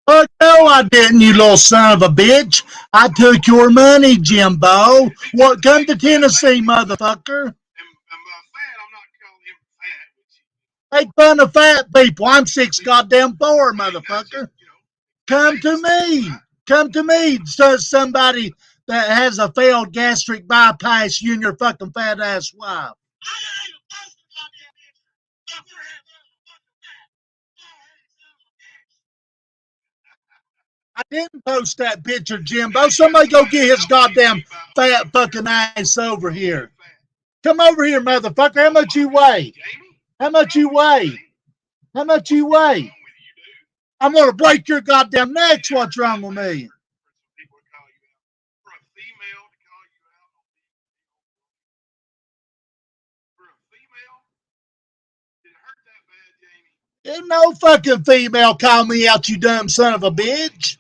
Fuck no, I didn't, you little son of a bitch. I took your money, Jimbo. What? Come to Tennessee, motherfucker. Make fun of fat people. I'm 6'4", motherfucker. Come to me. Come to me. So somebody that has a failed gastric bypass, you and your fucking fat ass wife. I didn't post that picture, Jimbo. Somebody go get his goddamn fat fucking ass over here. Come over here, motherfucker. How much you weigh? How much you weigh? How much you weigh? I'm gonna break your goddamn necks. What's wrong with me? Ain't no fucking female call me out, you dumb son of a bitch.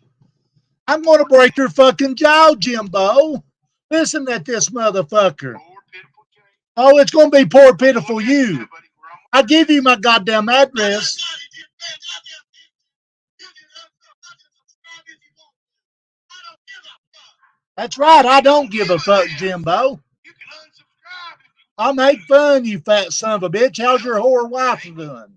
I'm gonna break your fucking jaw, Jimbo. Listen at this motherfucker. Oh, it's gonna be poor pitiful you. I give you my goddamn address. That's right. I don't give a fuck, Jimbo. I'll make fun, you fat son of a bitch. How's your whore wife doing?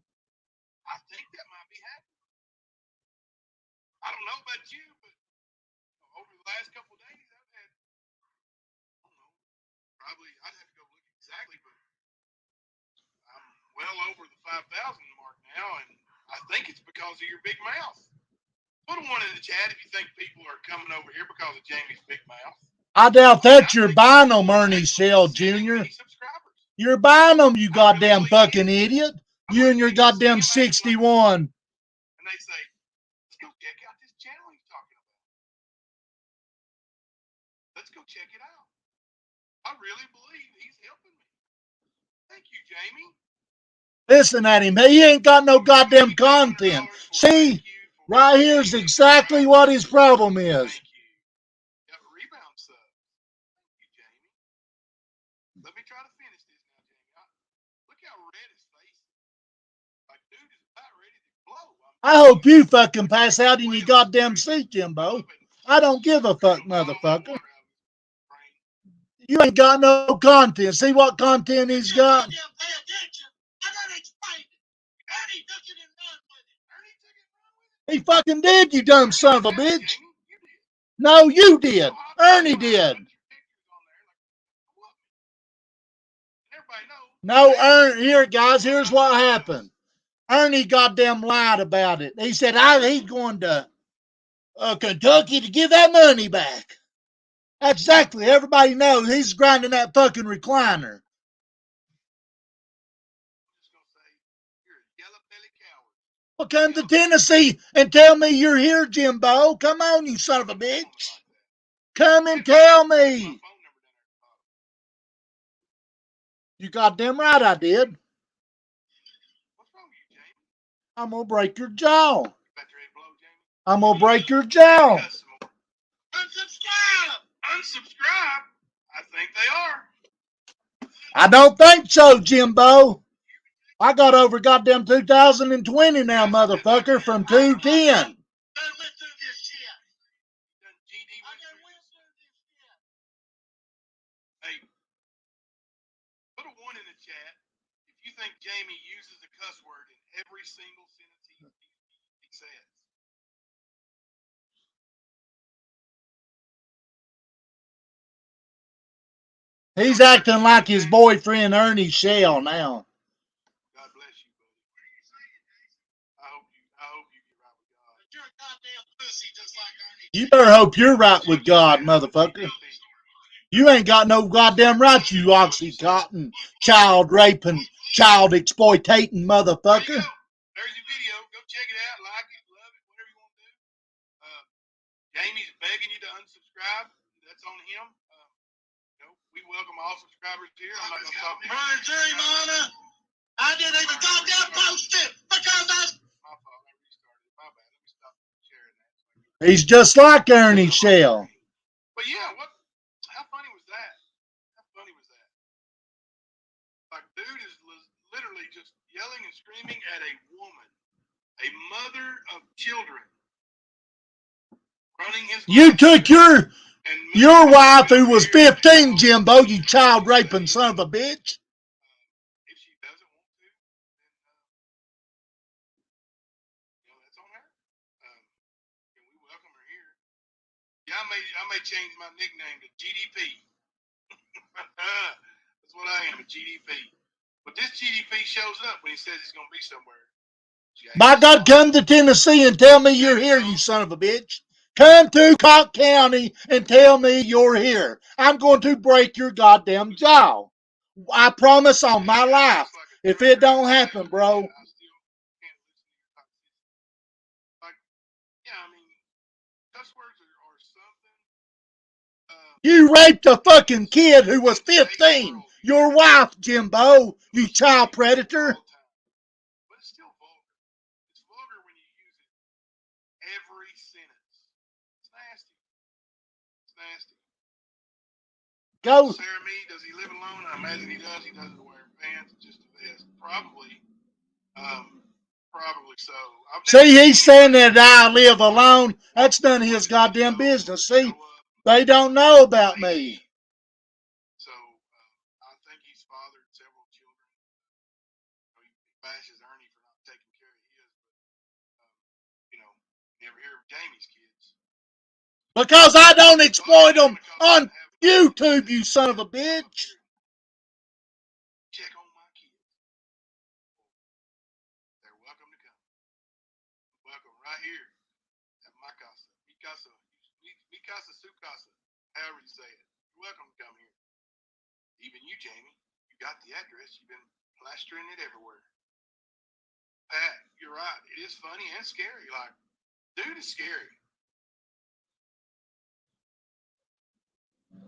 I doubt that you're buying them, Ernie Shell Jr. You're buying them, you goddamn fucking idiot. You and your goddamn 61. Listen at him. He ain't got no goddamn content. See? Right here's exactly what his problem is. I hope you fucking pass out in your goddamn seat, Jimbo. I don't give a fuck, motherfucker. You ain't got no content. See what content he's got? He fucking did, you dumb son of a bitch. No, you did. Ernie did. No, here, guys, here's what happened. Ernie goddamn lied about it. He said he's going to Kentucky to give that money back. Exactly. Everybody knows he's grinding that fucking recliner. Well, come to Tennessee and tell me you're here, Jimbo. Come on, you son of a bitch. Come and tell me. You goddamn right I did. I'm going to break your jaw. I'm going to break your jaw. I don't think so, Jimbo. I got over goddamn 2020 now, motherfucker, from 210. He's acting like his boyfriend Ernie Shell now. You better hope you're right with God, motherfucker. You ain't got no goddamn right, you oxycontin, child raping, child exploitating motherfucker. I didn't even goddamn post it because he's just like Ernie Shell. You took your wife who was 15, Jimbo, you child raping son of a bitch. I may change my nickname to GDP. That's what I am, a GDP. But this GDP shows up when he says he's going to be somewhere. By God, come to Tennessee and tell me you're here, you son of a bitch. Come to Cock County and tell me you're here. I'm going to break your goddamn jaw. I promise on my life. If it don't happen, bro. You raped a fucking kid who was 15. Your wife, Jimbo. You child predator. But it's still vulgar. It's vulgar when you use it every sentence. It's nasty. It's nasty. Go. Sarah me, does he live alone? I imagine he does. He doesn't wear pants, just a vest. Probably. Probably so. See, he's saying that I live alone. That's none of his goddamn business. See, they don't know about me. So, I think he's fathered several children. He bashes Ernie for not taking care of his, but, never hear of Jamie's kids. Because I don't exploit them on YouTube, you son of a bitch. Check on my kids. They're welcome to come. Welcome right here at my casa. Mi casa, su casa. However you say it. You're welcome to come here. Even you, Jamie. You got the address. You've been plastering it everywhere. Pat, you're right. It is funny and scary. Like, dude is scary.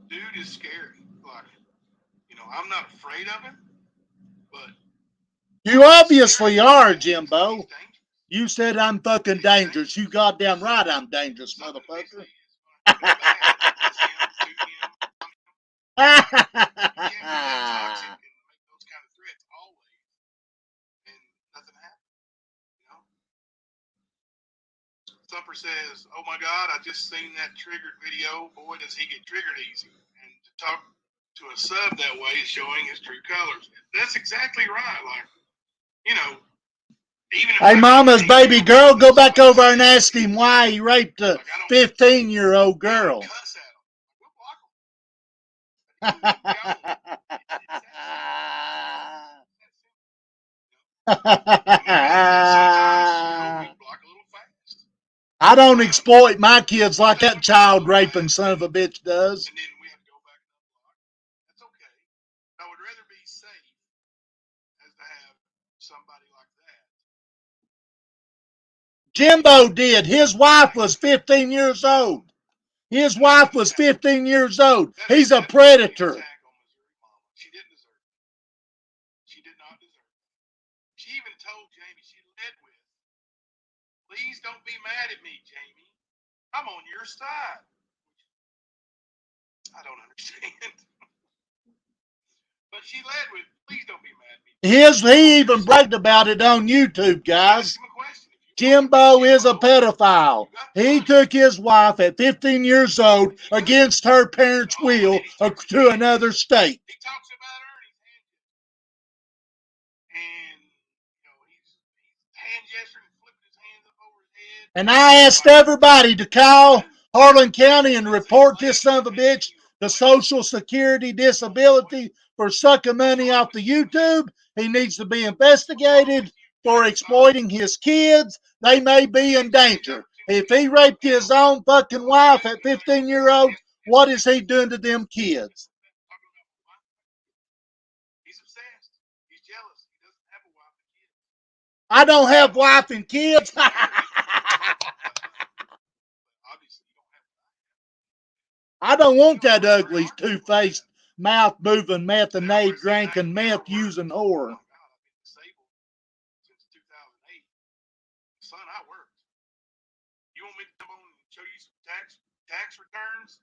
Dude is scary. Like, I'm not afraid of him, but you obviously are, Jimbo. You said I'm fucking dangerous. You goddamn right I'm dangerous, motherfucker. Thumper says, "Oh my God, I just seen that triggered video. Boy, does he get triggered easy." And to talk to a sub that way is showing his true colors. That's exactly right. Like, even if hey, mama's baby girl, go back over and ask him why he raped a 15-year-old girl. I don't exploit my kids like that child raping son of a bitch does. And then we have to go back and unblock. That's okay. I would rather be safe as to have somebody like that. Jimbo did. His wife was 15 years old. His wife was 15 years old. He's a predator. She didn't deserve it. She did not deserve it. She even told Jamie, she led with, "Please don't be mad at me, Jamie. I'm on your side." I don't understand. But she led with, "Please don't be mad at me." He even bragged about it on YouTube, guys. Jimbo is a pedophile. He took his wife at 15 years old against her parents' will to another state. He talks about Ernie's hand, and he's hand gesturing, flipping his hands up over his head. And I asked everybody to call Harlan County and report this son of a bitch to Social Security Disability for sucking money off the YouTube. He needs to be investigated for exploiting his kids. They may be in danger. If he raped his own fucking wife at 15-year-old, what is he doing to them kids? He's obsessed. He's jealous. He doesn't have a wife and kids. I don't have wife and kids. I don't want that ugly, two-faced, mouth-moving, meth-and-aid drinking, meth-using whore. Since 2008. Son, I worked. You want me to come on and show you some tax returns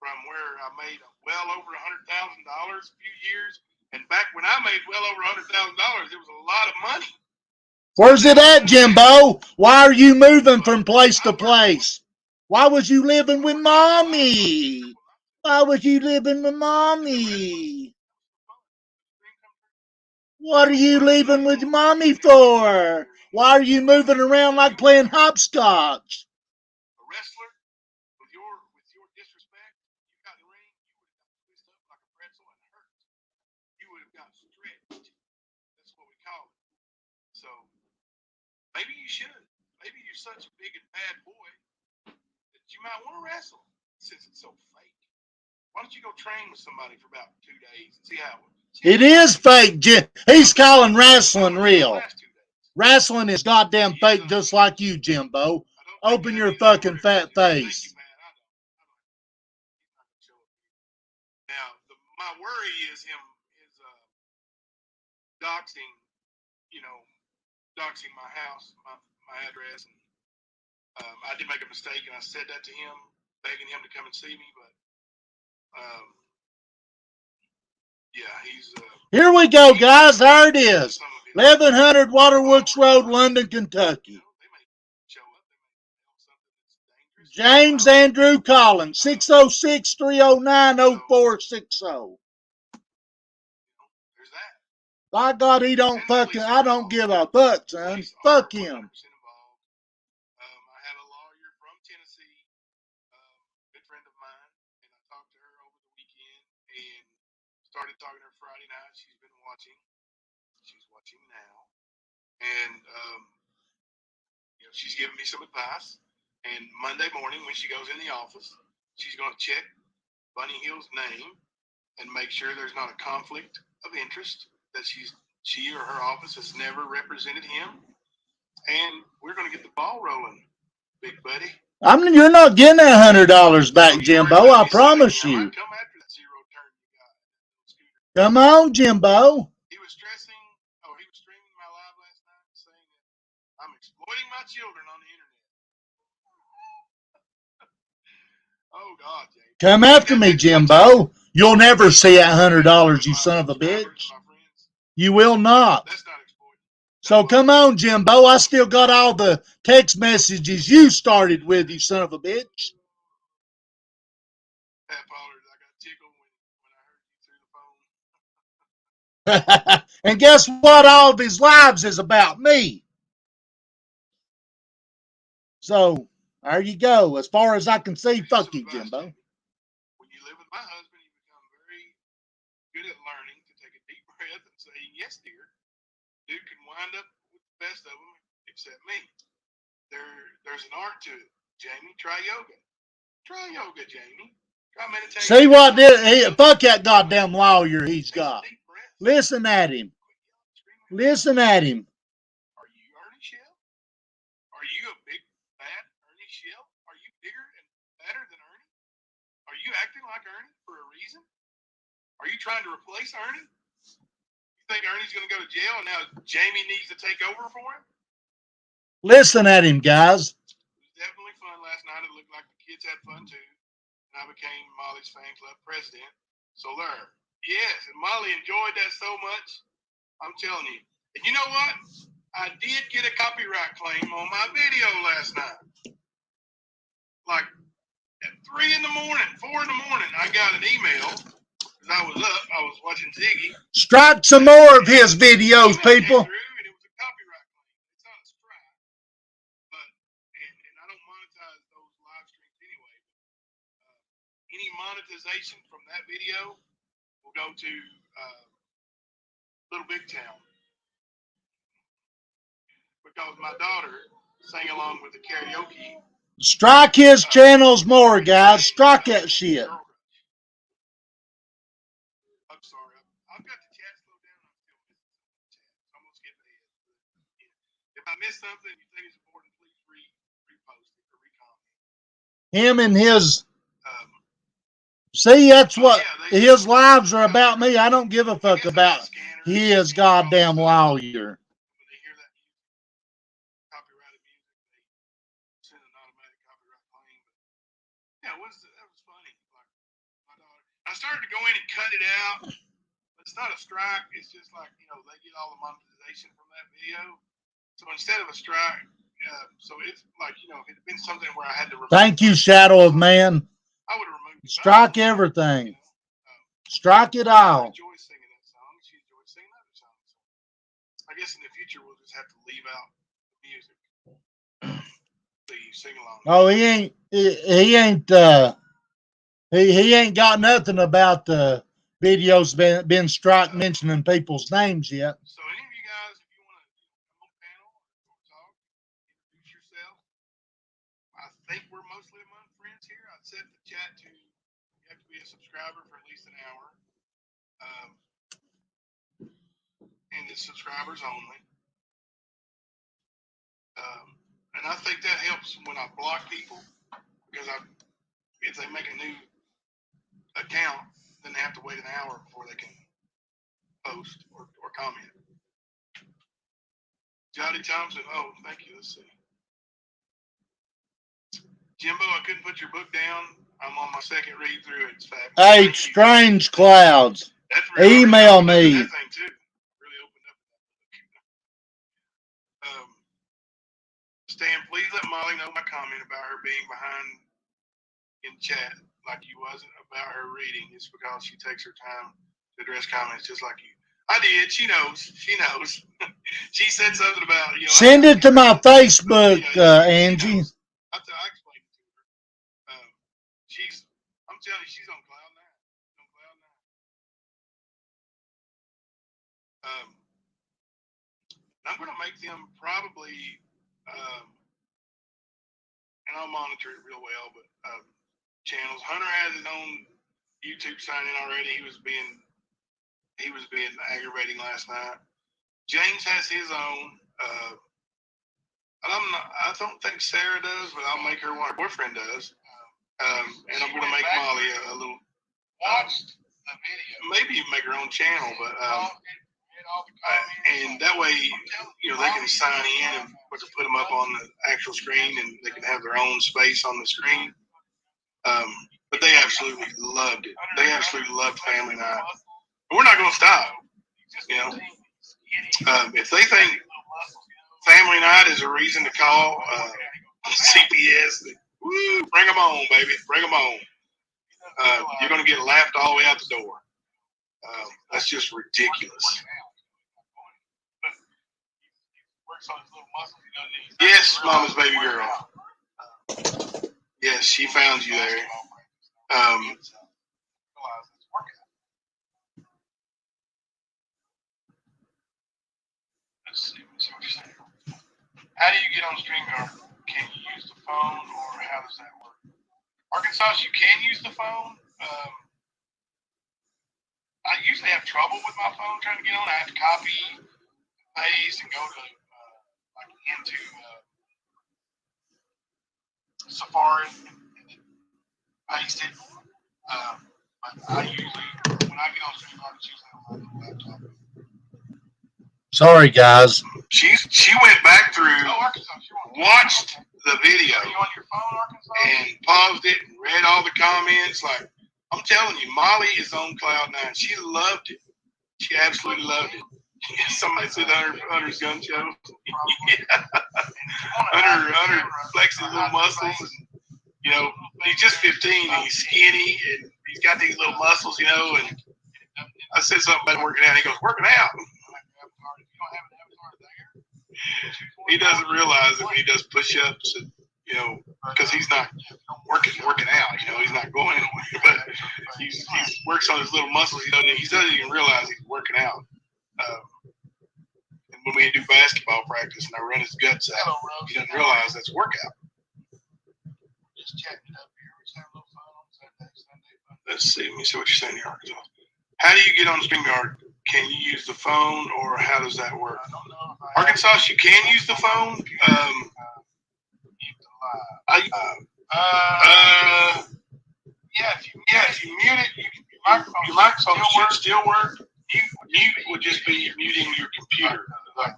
from where I made well over $100,000 a few years? And back when I made well over $100,000, it was a lot of money. Where's it at, Jimbo? Why are you moving from place to place? Why was you living with mommy? Why was you living with mommy? What are you leaving with mommy for? Why are you moving around like playing hopscotch? A wrestler with your disrespect, you got in the ring, you would have got twisted up like a pretzel and hurt. You would have got stretched. That's what we call it. So maybe you should. Maybe you're such a big and bad boy that you might want to wrestle since it's so fake. Why don't you go train with somebody for about 2 days and see how it is fake. He's calling wrestling real. Wrestling is goddamn fake, just like you, Jimbo. Open your fucking fat face. Now, my worry is him doxing, doxing my house, my address, and I did make a mistake, and I said that to him, begging him to come and see me, but yeah, he's. Here we go, guys. There it is. 1100 Waterworks Road, London, Kentucky. James Andrew Collins, 606-309-0460. By God, he don't fucking, I don't give a fuck, son. Fuck him. I had a lawyer from Tennessee, good friend of mine, and I talked to her over the weekend and started talking to her Friday night. She's been watching. She's watching now. And, she's giving me some advice. And Monday morning when she goes in the office, she's going to check Bunny Hill's name and make sure there's not a conflict of interest, that she or her office has never represented him. And we're going to get the ball rolling, big buddy. You're not getting $100 back, Jimbo. I promise you. Come on, Jimbo. He was streaming my live last night saying that I'm exploiting my children on the internet. Oh, God, James. Come after me, Jimbo. You'll never see that $100, you son of a bitch. You will not. That's not exploiting. So come on, Jimbo. I still got all the text messages you started with, you son of a bitch. Pat Pollard, I got tickled when I heard you through the phone. And guess what? All of his lives is about me. So there you go. As far as I can see, fuck you, Jimbo. When you live with my husband, you become very good at learning to take a deep breath and saying, yes, dear. Dude can wind up with the best of them except me. There's an art to it. Jamie, try yoga. Try yoga, Jamie. Try meditation. See what fuck that goddamn lawyer he's got. Listen at him. Listen at him. Are you Ernie Shell? Are you a big, bad Ernie Shell? Are you bigger and better than Ernie? Are you acting like Ernie for a reason? Are you trying to replace Ernie? You think Ernie's going to go to jail and now Jamie needs to take over for him? Listen at him, guys. It was definitely fun last night. It looked like the kids had fun too. And I became Molly's fan club president. So there. Yes, and Molly enjoyed that so much. I'm telling you. And you know what? I did get a copyright claim on my video last night. Like at 3 in the morning, 4 in the morning, I got an email. Because I was up, I was watching Ziggy. Strike some more of his videos, people. And it was a copyright claim. It's not a strike. But, and I don't monetize those live streams anyway. Any monetization from that video will go to Little Big Town. Because my daughter sang along with the karaoke. Strike his channels more, guys. Strike that shit. I'm sorry. I've got the chat slowed down. I'm still missing some of the chat. I'm going to skip ahead. If I miss something you think is important, please repost it or recomment. Him and his... See, that's what... His lives are about me. I don't give a fuck about his goddamn lawyer. I started to go in and cut it out. It's not a strike. It's just like, they get all the monetization from that video. So instead of a strike, So it's like, you know, it'd been something where I had to remove. Thank you, Shadow of Man. I would have removed it. Strike everything. Strike it all. I enjoy singing that song. She enjoyed singing other songs. I guess in the future we'll just have to leave out the music. So you sing along. Oh, he ain't got nothing about the videos been struck mentioning people's names yet. So any of you guys, if you want to come on panel or talk, introduce yourself. I think we're mostly among friends here. I set the chat to you have to be a subscriber for at least an hour. And it's subscribers only. And I think that helps when I block people, because if they make a new account, then they have to wait an hour before they can post or comment. Jody Thompson, oh, thank you. Let's see. Jimbo, I couldn't put your book down. I'm on my second read through it. It's fabulous. Hey, Strange Clouds. Really Email me. that thing too. Really opened up. Stan, please let Molly know my comment about her being behind in chat like you wasn't about her reading. It's because she takes her time to address comments just like you. I did. She knows. She knows. She said something about, you know. Send it to my Facebook, Angie. I explained it to her. I'm telling you, she's on cloud nine. I'm going to make them probably, and I'll monitor it real well, but channels. Hunter has his own YouTube sign in already. He was being aggravating last night. James has his own. I don't think Sarah does, but I'll make her one. Her boyfriend does. And I'm going to make Molly a little. Watched the video. Maybe make her own channel, but and that way, you know, they can sign in and put them up on the actual screen, and they can have their own space on the screen. But they absolutely loved it. They absolutely loved Family Night. And we're not going to stop. You know, if they think Family Night is a reason to call CPS, woo, bring them on, baby, bring them on. You're going to get laughed all the way out the door. That's just ridiculous. Yes, Mama's baby girl. Yes, she found you there. Let's see what you're saying. How do you get on StreamYard? Can you use the phone, or how does that work? Arkansas, you can use the phone. I usually have trouble with my phone trying to get on. I have to copy, paste, and go to into Safari and paste it. But I usually, when I get on StreamYard, it's usually on my laptop. Sorry, guys. She went back through, watched the video, and paused it and read all the comments. Like, I'm telling you, Molly is on cloud nine. She loved it. She absolutely loved it. Somebody said Hunter's gun show. Hunter flexes his little muscles, and you know, he's just 15 and he's skinny and he's got these little muscles, you know. And I said something about working out. He goes, "Working out." He doesn't realize that when he does push-ups, and, you know, because he's not working out. You know, he's not going anywhere, but he works on his little muscles. He doesn't even realize he's working out. And when we do basketball practice and I run his guts out, he doesn't realize that's a workout. Just chatting it up here. We just have a little fun on Sunday. Let's see. Let me see what you're saying here, Arkansas. How do you get on StreamYard? Can you use the phone, or how does that work? Arkansas, you can use the phone. If you mute it, your microphone should still work. Mute would just be muting your computer, like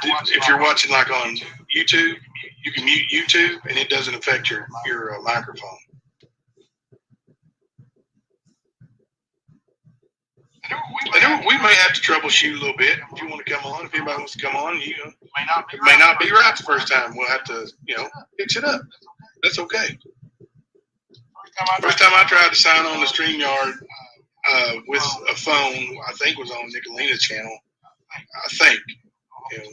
if you're watching like on YouTube, you can mute YouTube, and it doesn't affect your microphone. We may have to troubleshoot a little bit. If you want to come on, if anybody wants to come on, it may not be right the first time. We'll have to, fix it up. That's okay. First time I tried to sign on the StreamYard with a phone, I think was on Nicolina's channel. I think.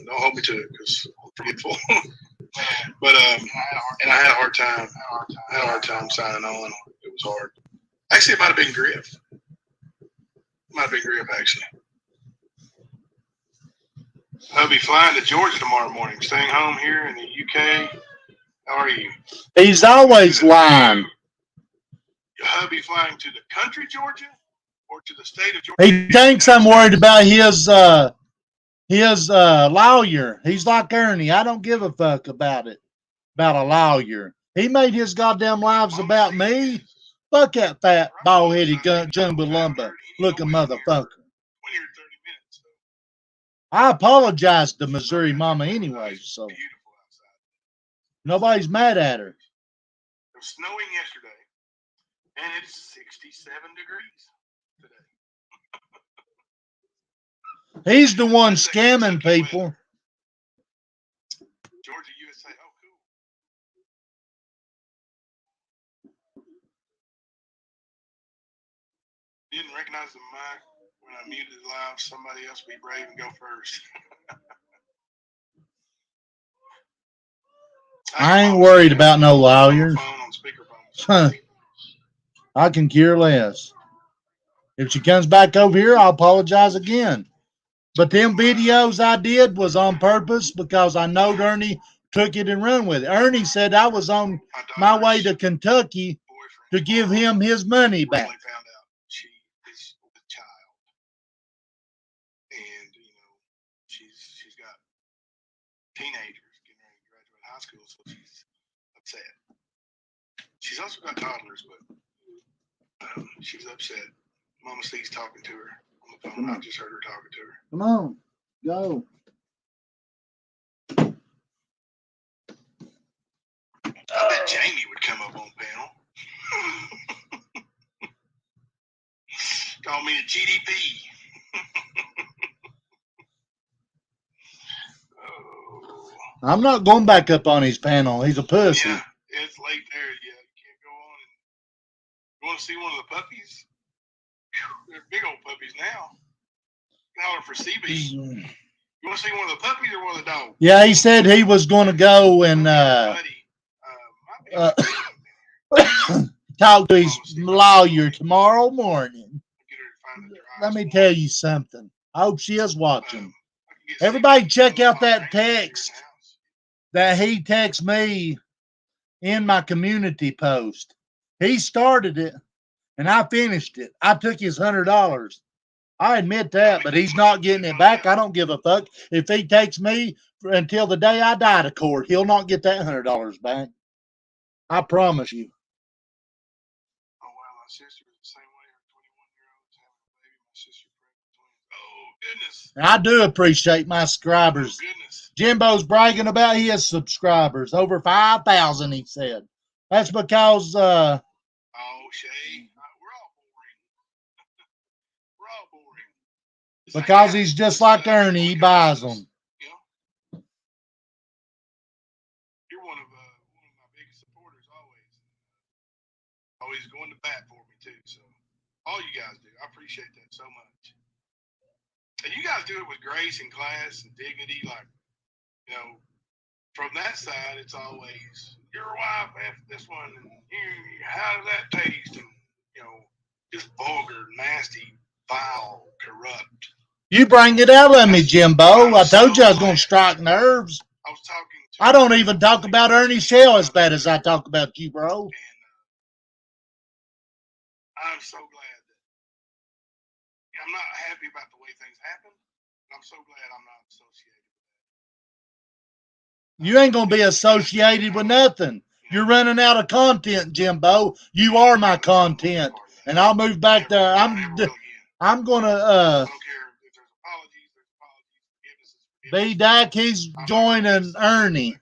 Don't hold me to it because I'm forgetful. But and I had a hard time. I had a hard time signing on. It was hard. Actually, it might have been Griff. Actually. I'll be flying to Georgia tomorrow morning. Staying home here in the UK. How are you? He's always lying. Your hubby flying to the country, Georgia, or to the state of Georgia? He thinks I'm worried about his lawyer. He's like Ernie. I don't give a fuck about it. About a lawyer. He made his goddamn lives about me. Fuck that fat, bald-headed jumbalumba looking motherfucker. I apologized to Missouri Mama anyway, so nobody's mad at her. It was snowing yesterday, and it's 67 degrees today. He's the one scamming people. Georgia, USA. Oh, cool. Didn't recognize the mic when I muted live. Somebody else be brave and go first. I ain't worried about no lawyers. I can care less. If she comes back over here, I'll apologize again. But them videos I did was on purpose because I know Ernie took it and run with it. Ernie said I was on my way to Kentucky to give him his money back. Found out she is a child, and she's got teenagers getting ready to graduate high school, so she's upset. She's also got toddlers, but she's upset. Mama C's talking to her on the phone. I just heard her talking to her. Come on, go. I bet Jamie would come up on panel. Call me a GDP. I'm not going back up on his panel. He's a pussy. Yeah, it's late there. Yeah, you can't go on. You want to see one of the puppies? They're big old puppies now. Call her for CB. You want to see one of the puppies or one of the dogs? Yeah, he said he was going to go and talk to his lawyer tomorrow morning. Let me tell you something. I hope she is watching. Everybody check out that text that he texted me in my community post. He started it, and I finished it. I took his $100. I admit that, but he's not getting it back. I don't give a fuck. If he takes me until the day I die to court, he'll not get that $100 back. I promise you. Oh, wow, my sister is the same way. Her 21-year-old is having a baby. My sister pregnant twins. Oh, goodness. I do appreciate my subscribers. Oh, goodness. Jimbo's bragging about his subscribers. Over 5,000, he said. That's because oh, Shay, we're all boring. We're all boring. Because he's just like Ernie, he buys them. You're one of my biggest supporters always. Always going to bat for me too. So all you guys do, I appreciate that so much. And you guys do it with grace and class and dignity. Like, from that side, it's always your wife after this one, and how does that taste? And just vulgar, nasty, vile, corrupt. You bring it out of me, Jimbo. I told you I was going to strike nerves. I don't even talk about Ernie Shell as bad as I talk about you, bro. And I'm so glad that I'm not happy about the way things happen. I'm so glad I'm not associated with that. You ain't going to be associated with nothing. You're running out of content, Jimbo. You are my content. And I'll move back there. I'm going to... B-Dak, he's joining Ernie.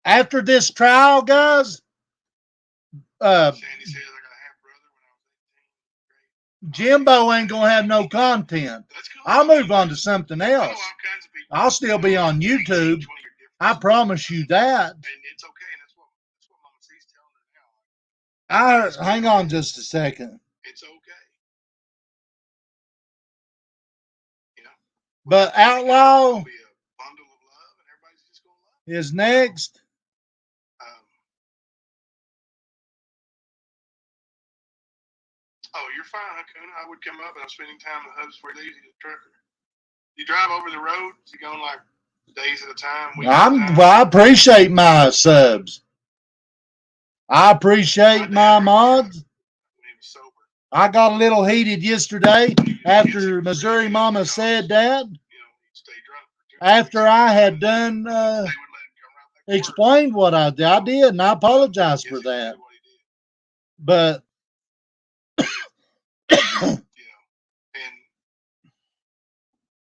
After this trial, guys, Sandy says I got a half brother when I was 18. Jimbo ain't gonna have no content. That's cool. I'll move on to something I know all else. kinds of people. I'll still be on YouTube. I promise you that. And it's okay, and that's what Mama C's telling her now. Hang on just a second. It's okay. You know. But Outlaw It'll be a bundle of love, and everybody's just gonna love it. is next. Oh, you're fine, Hakuna. I would come up, and I'm spending time with Hubs before he leaves. He's a trucker. You drive over the road? Is he going like days at a time? Weeks at a time? Well, I appreciate my subs. I appreciate my mods. When he was sober. I got a little heated yesterday after Missouri Mama said that. You know, he'd stay drunk for 2 After weeks. I had done They would let him come right back to work. explained what I did, and I apologize for that. But You know, and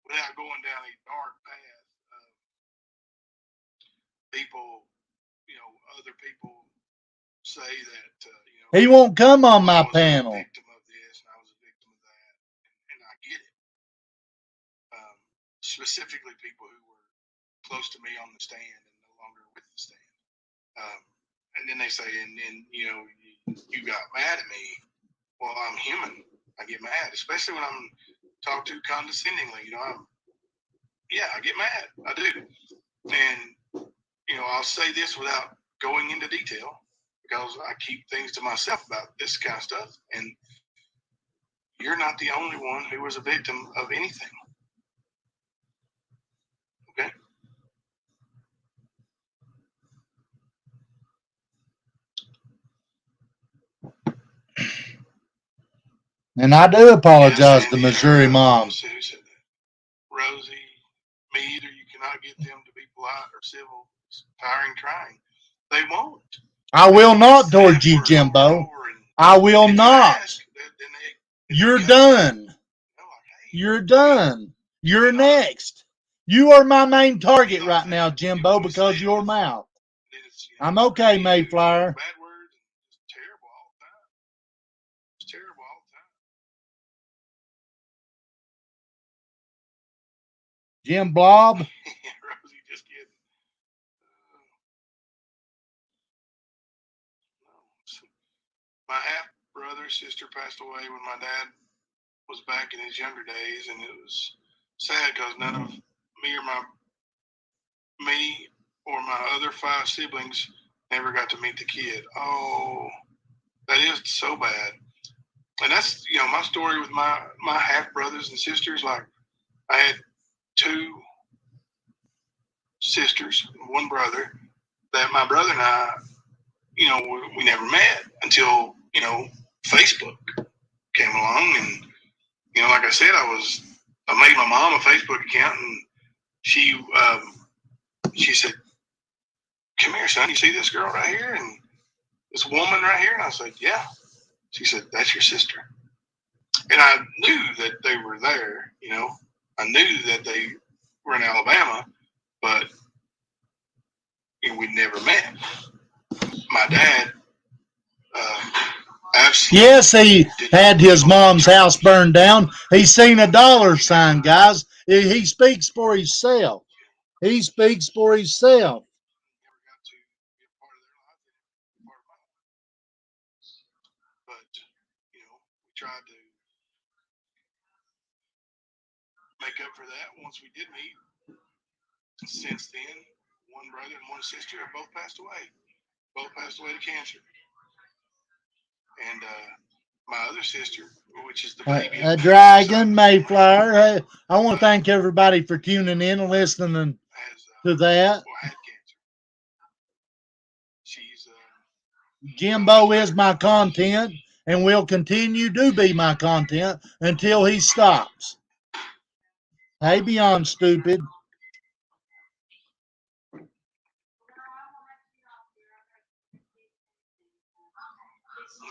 without going down a dark path, people, you know, other people say that, you know, he won't come on I my was panel. a victim of this and I was a victim of that, and I get it. Specifically, people who were close to me on the stand and no longer with the stand. And then they say, and you know, you got mad at me. Well, I'm human. I get mad, especially when I'm talked to condescendingly. You know, I get mad. I do. And, you know, I'll say this without going into detail because I keep things to myself about this kind of stuff. And you're not the only one who was a victim of anything. Okay? And I do apologize to Missouri moms. Who said that? Rosie, me either. You cannot get them to be polite or civil, tiring, trying. They won't. I will not toward you, Jimbo. I will not. You're done. You're done. You're next. You are my main target right now, Jimbo, because your mouth. I'm okay, Mayflower. Bad words, it's terrible all the time. It's terrible all the time. Jim Blob. Rosie, just kidding. My half brother, sister passed away when my dad was back in his younger days, and it was sad because none of me or my other 5 siblings never got to meet the kid. Oh, that is so bad. And that's, you know, my story with my half brothers and sisters. Like, I had 2 sisters, 1 brother, that my brother and I, you know, we never met until, you know, Facebook came along. And, you know, like I said, I made my mom a Facebook account, and she said, "Come here, son, you see this girl right here and this woman right here?" And I said, "Yeah." She said, "That's your sister." And I knew that they were there, you know. I knew that they were in Alabama, but, you know, we'd never met. My dad, absolutely. Yes, he had his mom's house burned down. He's seen a dollar sign, guys. He speaks for himself. He speaks for himself. Never got to be a part of their life, part of my life. But, you know, we tried to make up for that once we did meet. Since then, 1 brother and 1 sister have both passed away. Both passed away to cancer. And my other sister, which is the baby of Dragon Mayflower. I want to thank everybody for tuning in and listening to that. had cancer. She's Jimbo is my content and will continue to be my content until he stops. Hey, Beyond Stupid.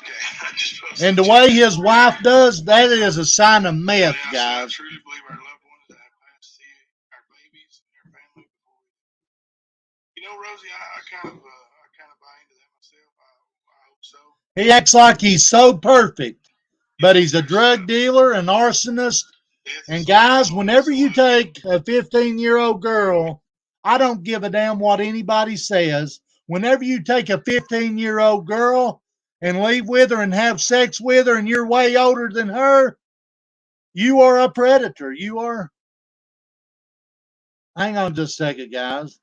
okay. And the way his wife does, that is a sign of meth, guys. I truly believe our loved ones that have passed to see our babies and our family before we. You know, Rosie, I kind of buy into that myself. I hope so. He acts like he's so perfect, but he's a drug dealer, an arsonist. And guys, whenever you take a 15-year-old girl, I don't give a damn what anybody says. Whenever you take a 15-year-old girl and leave with her and have sex with her and you're way older than her, you are a predator. You are. Hang on just a second, guys.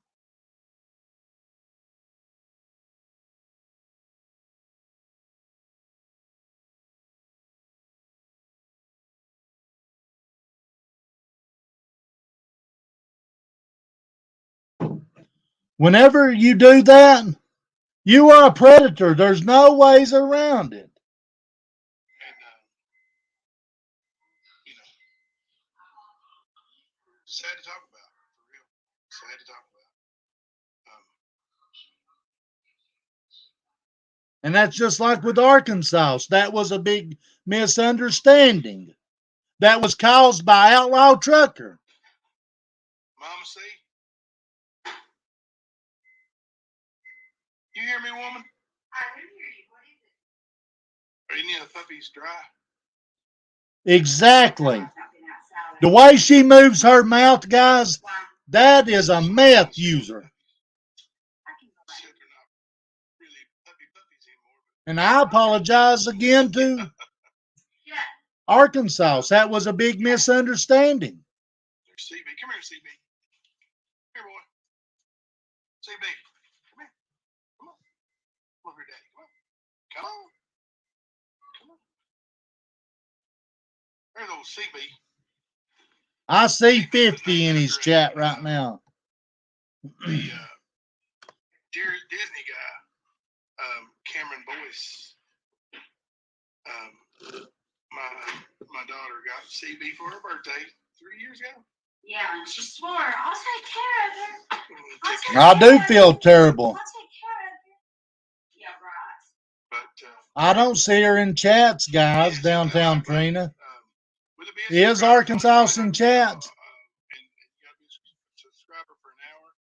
Whenever you do that, you are a predator. There's no ways around it. And you know, sad to talk about, for real. Sad to talk about. And that's just like with Arkansas. That was a big misunderstanding that was caused by Outlaw Trucker. Mama C, you hear me, woman? I do hear you. What is it? Are any of the puppies dry? Exactly. The way she moves her mouth, guys, that is a meth user. And I apologize again to Arkansas. That was a big misunderstanding. There's CB. Come here, CB. Here, boy. CB. Come here. Come on. Come over here, Daddy. Come on. Come on. Come on. There's old CB. I see 50 in his chat right now. The Disney guy, Cameron Boyce. My daughter got CB for her birthday 3 years ago. Yeah, and she swore, I'll take care of her. I do feel terrible. I'll take care of her. Yeah, right. But I don't see her in chats, guys, downtown Trina. Is Arkansas in chats? And you got to be a subscriber for an hour.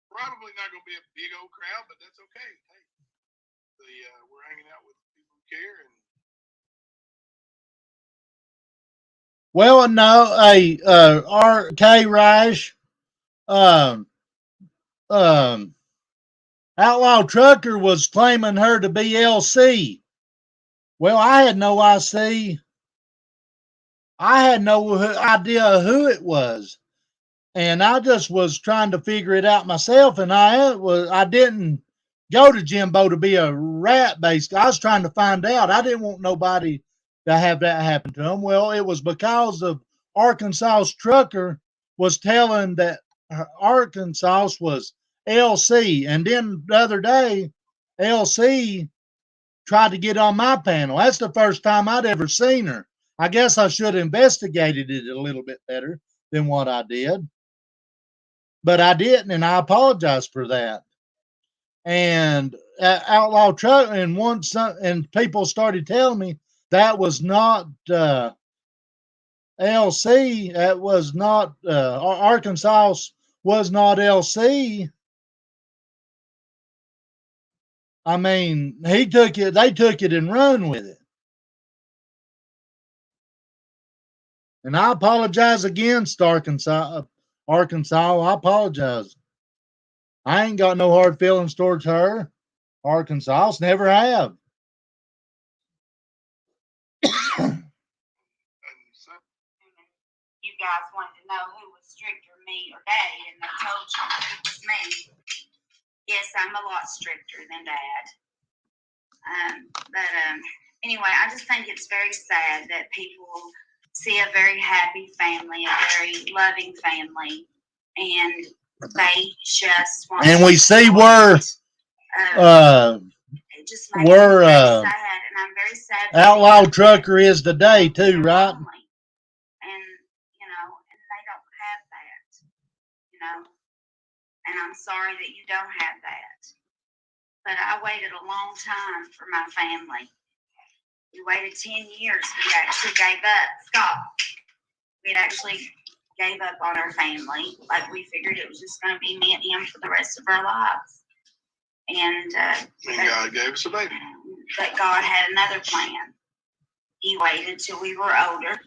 Probably not going to be a big old crowd, but that's okay. Hey, we're hanging out with people who care. And well, no, hey, RK Rash, Outlaw Trucker was claiming her to be LC. Well, I had no IC. I had no idea who it was. And I just was trying to figure it out myself. And I didn't go to Jimbo to be a rat, basically. I was trying to find out. I didn't want nobody to have that happen to them. Well, it was because of Arkansas's trucker was telling that Arkansas was LC. And then the other day, LC tried to get on my panel. That's the first time I'd ever seen her. I guess I should have investigated it a little bit better than what I did. But I didn't, and I apologize for that. And Outlaw Truck, and once and people started telling me that was not LC. That was not Arkansas was not LC. I mean, he took it. They took it and run with it. And I apologize against Arkansas. I apologize. I ain't got no hard feelings towards her. Arkansas never have. you guys wanted to know who was stricter, me or Daddy, and I told you it was me. Yes, I'm a lot stricter than Dad. But anyway, I just think it's very sad that people see a very happy family, a very loving family, and they just want. And we see where it just makes me very sad, and I'm very sad. Outlaw Trucker is today too, right? And and they don't have that, and I'm sorry that you don't have that. But I waited a long time for my family. We waited 10 years. We actually gave up. Scott, we actually gave up on our family. Like, we figured it was just going to be me and him for the rest of our lives. And God gave us a baby. But God had another plan. He waited till we were older.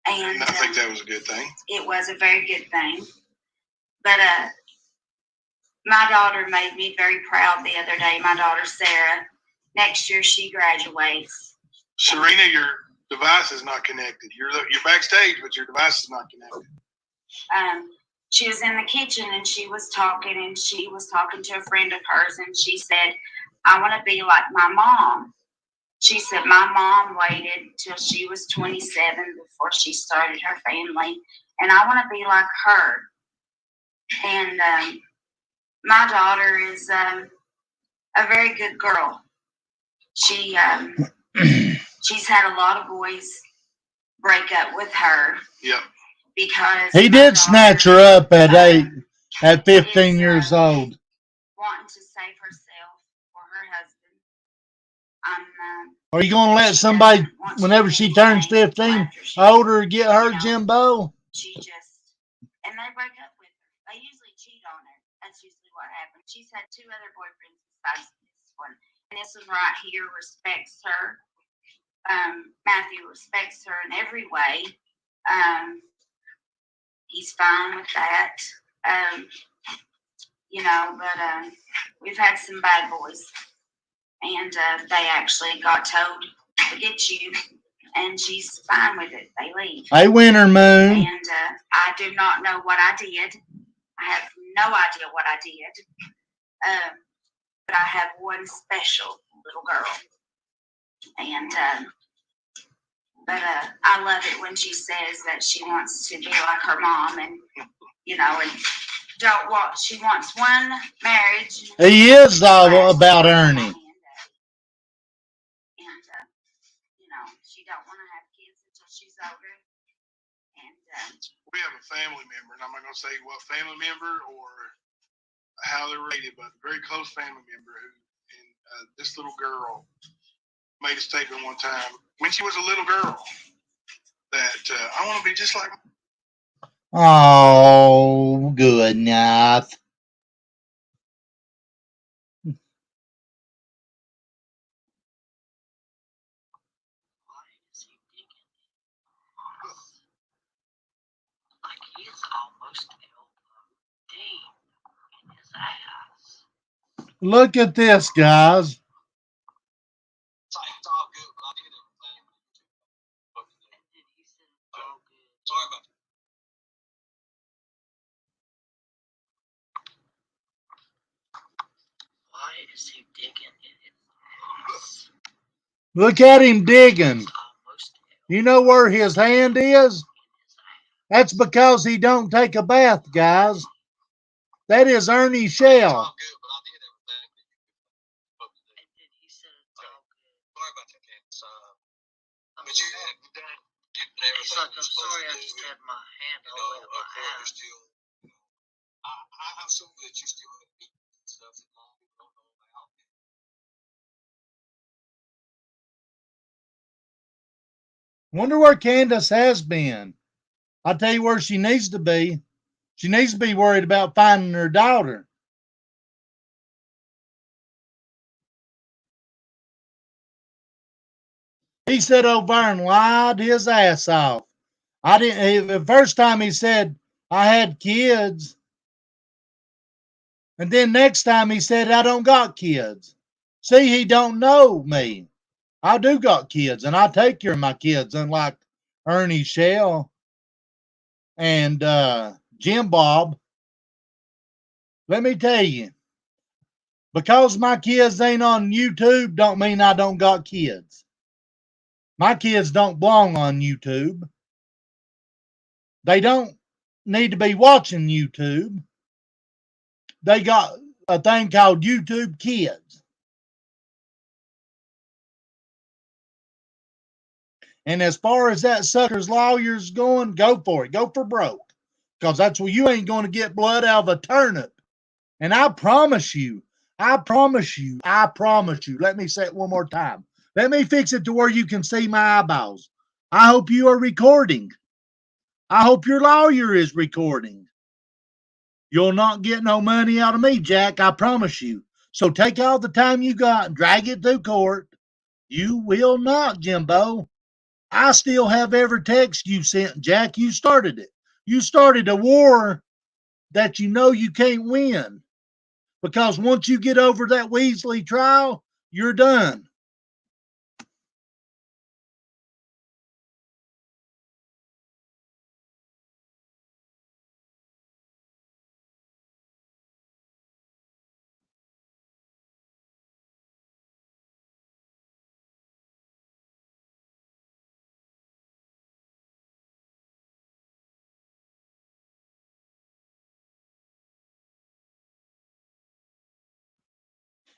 And I think that was a good thing. It was a very good thing. But my daughter made me very proud the other day. My daughter, Sarah, next year she graduates. Serena, your device is not connected. You're backstage, but your device is not connected. She was in the kitchen and she was talking to a friend of hers, and she said, I want to be like my mom. She said, my mom waited till she was 27 before she started her family, and I want to be like her. And my daughter is a very good girl. She she's had a lot of boys break up with her. Yep. Because he did snatch her up at 15 years old. Wanting to save herself or her husband. Are you going to let somebody, whenever she turns 15, older, get her, Jimbo? She just, and they break up with her. They usually cheat on her. That's usually what happens. She's had 2 other boyfriends besides this one. And this one right here respects her. Matthew respects her in every way. He's fine with that. But we've had some bad boys. And they actually got told to get you. And she's fine with it. They leave. Hey, Winter Moon. And I do not know what I did. I have no idea what I did. But I have one special little girl. And I love it when she says that she wants to be like her mom, and she wants one marriage. He is all about Ernie. And she don't want to have kids until she's older. And we have a family member, and I'm not going to say what family member or how they're rated, but a very close family member and this little girl made a statement one time when she was a little girl that I want to be just like. Oh, goodness. Look at this, guys. Look at him digging. You know where his hand is? That's because he don't take a bath, guys. That is Ernie's shell. It's like, I'm sorry, I just had my hand all the way up my ass. I'm so that you still have beat stuff that mom don't know about. Wonder where Candace has been. I'll tell you where she needs to be. She needs to be worried about finding her daughter. He sat over there and lied his ass off. The first time he said, I had kids. And then next time he said, I don't got kids. See, he don't know me. I do got kids, and I take care of my kids, unlike Ernie Shell and Jim Bob. Let me tell you, because my kids ain't on YouTube don't mean I don't got kids. My kids don't belong on YouTube. They don't need to be watching YouTube. They got a thing called YouTube Kids. And as far as that sucker's lawyer's going, go for it. Go for broke. Because that's where you ain't going to get blood out of a turnip. And I promise you, let me say it one more time. Let me fix it to where you can see my eyeballs. I hope you are recording. I hope your lawyer is recording. You'll not get no money out of me, Jack, I promise you. So take all the time you got and drag it through court. You will not, Jimbo. I still have every text you sent, Jack. You started it. You started a war that you know you can't win because once you get over that Weasley trial, you're done.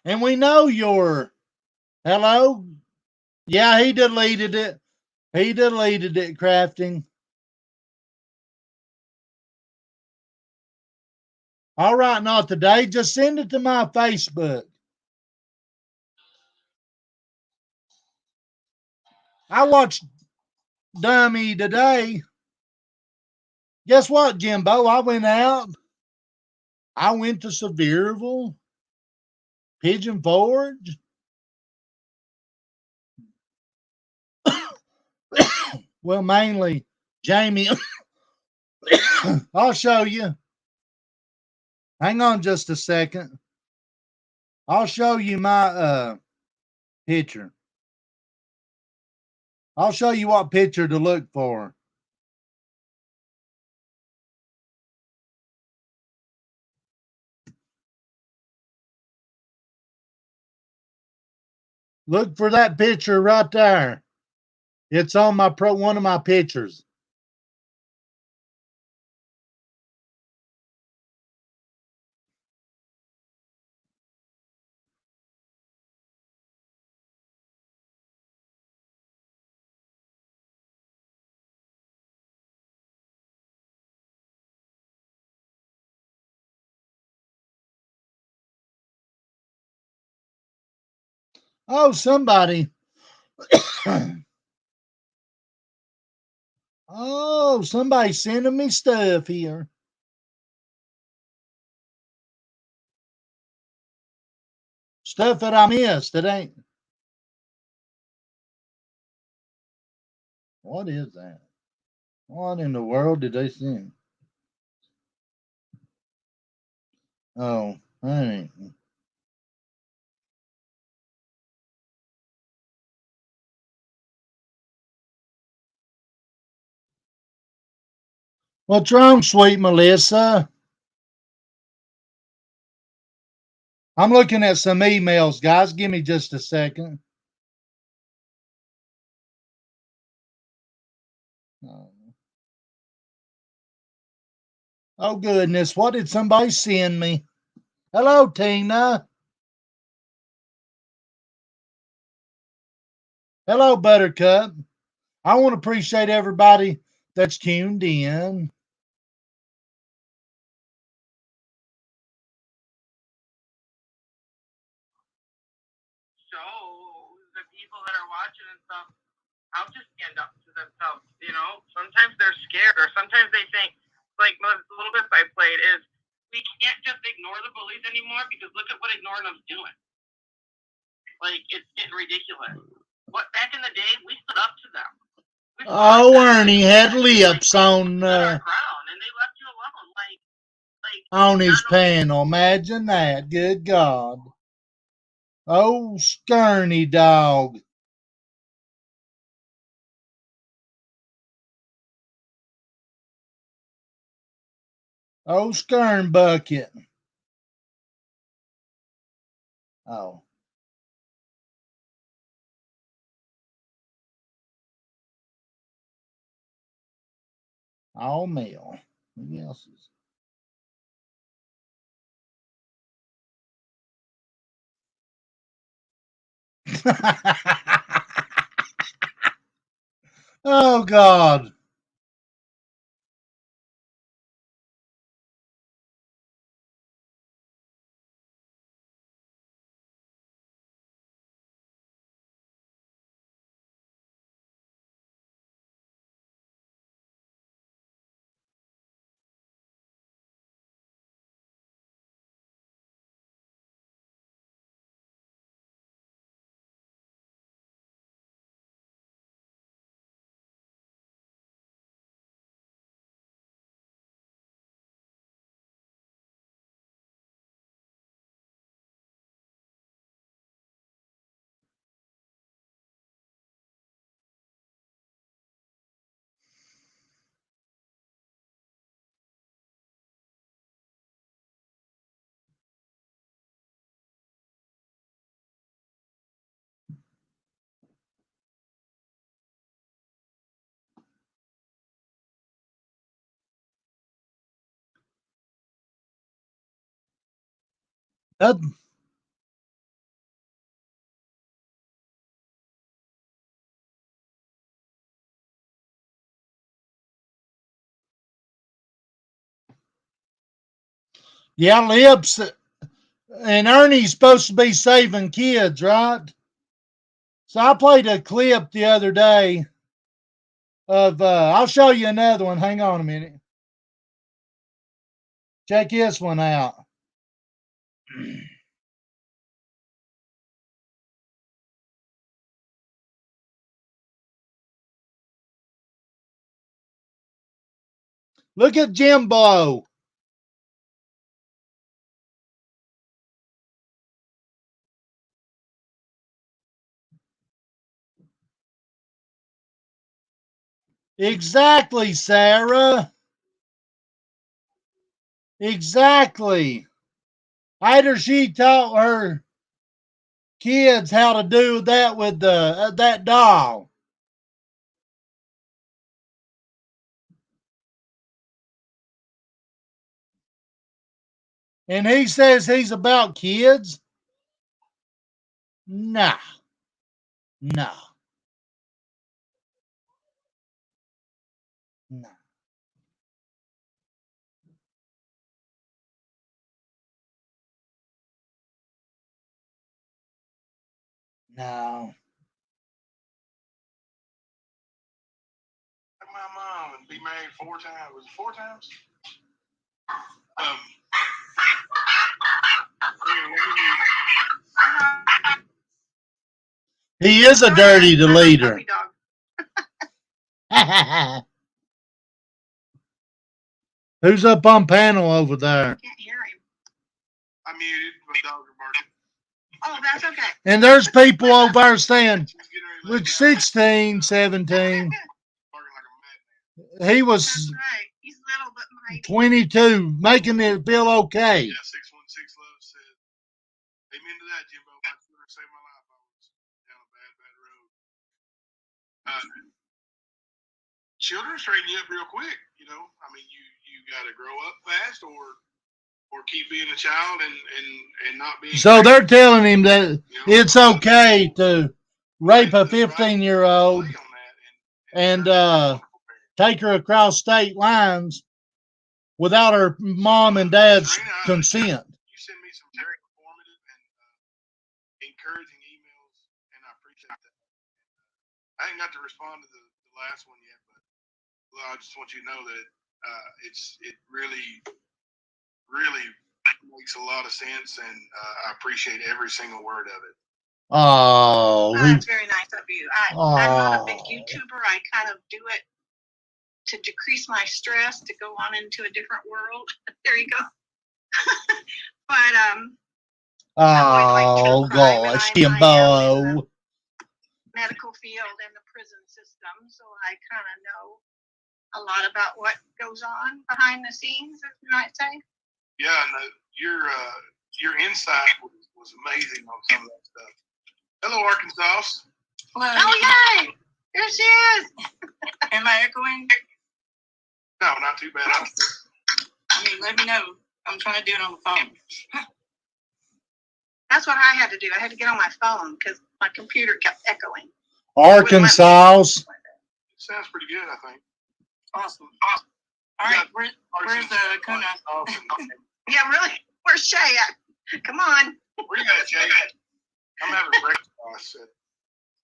And we know you're, hello? Yeah, he deleted it. He deleted it, crafting. All right, not today. Just send it to my Facebook. I watched Dummy today. Guess what, Jimbo? I went out. I went to Sevierville, Pigeon Forge. Well, mainly Jamie. I'll show you. Hang on just a second. I'll show you my picture. I'll show you what picture to look for. Look for that picture right there. It's on my one of my pictures. Oh, somebody. Oh, somebody sending me stuff here. Stuff that I missed. It ain't. What is that? What in the world did they send? Oh, honey. What's wrong, sweet Melissa? I'm looking at some emails, guys. Give me just a second. Oh, goodness. What did somebody send me? Hello, Tina. Hello, Buttercup. I want to appreciate everybody that's tuned in. So the people that are watching and stuff, how to stand up to themselves. You know, sometimes they're scared, or sometimes they think, like the little bit I played is, we can't just ignore the bullies anymore because look at what ignoring them's doing. Like it's getting ridiculous. What back in the day, we stood up to them. Oh, Ernie had lips on and they left you alone. Like on his panel. Imagine that. Good God. Oh, Skirny dog. Oh, Skern bucket. Oh. All male. Who else is? Oh, God. That, yeah, Lips and Ernie's supposed to be saving kids, right? So I played a clip the other day of, I'll show you another one. Hang on a minute. Check this one out. Look at Jimbo. Exactly, Sarah. Exactly. Either she taught her kids how to do that with that doll. And he says he's about kids? Nah, no, no, no. Like my mom and be married 4 times. Was it 4 times? He is a dirty leader. Who's up on panel over there? Can't hear him. I muted, but dogs are barking. Oh, that's okay. And there's people over there saying, She's getting ready to with let down. 16, 17, Barking like a madman. he was That's right. He's little but mighty. 22, making it feel okay. Yeah, 616 Love said, amen to that, Jimbo. My children saved my life. I was down a bad, bad road. Children straighten you up real quick, you know. I mean, you got to grow up fast or keep being a child and not being. So they're telling him that you know, it's okay to rape a 15-year-old and take her across state lines without her mom and dad's consent. You send me some very informative and encouraging emails, and I appreciate that. I ain't got to respond to the last one yet, but I just want you to know that it really makes a lot of sense, and I appreciate every single word of it. Oh, That's very nice of you. I'm not a big YouTuber. I kind of do it to decrease my stress, to go on into a different world. There you go. But oh gosh, Jimbo. medical field and the prison system, so I kind of know a lot about what goes on behind the scenes, as you might say. Yeah, and your insight was amazing on some of that stuff. Hello, Arkansas. Oh yay! There she is. Am I echoing? No, not too bad. I mean, let me know. I'm trying to do it on the phone. That's what I had to do. I had to get on my phone because my computer kept echoing. Arkansas. It sounds pretty good, I think. Awesome. All right, where's Kuna? Yeah, really? Where's Shay at? Come on. Where you at, Jay? I'm having breakfast at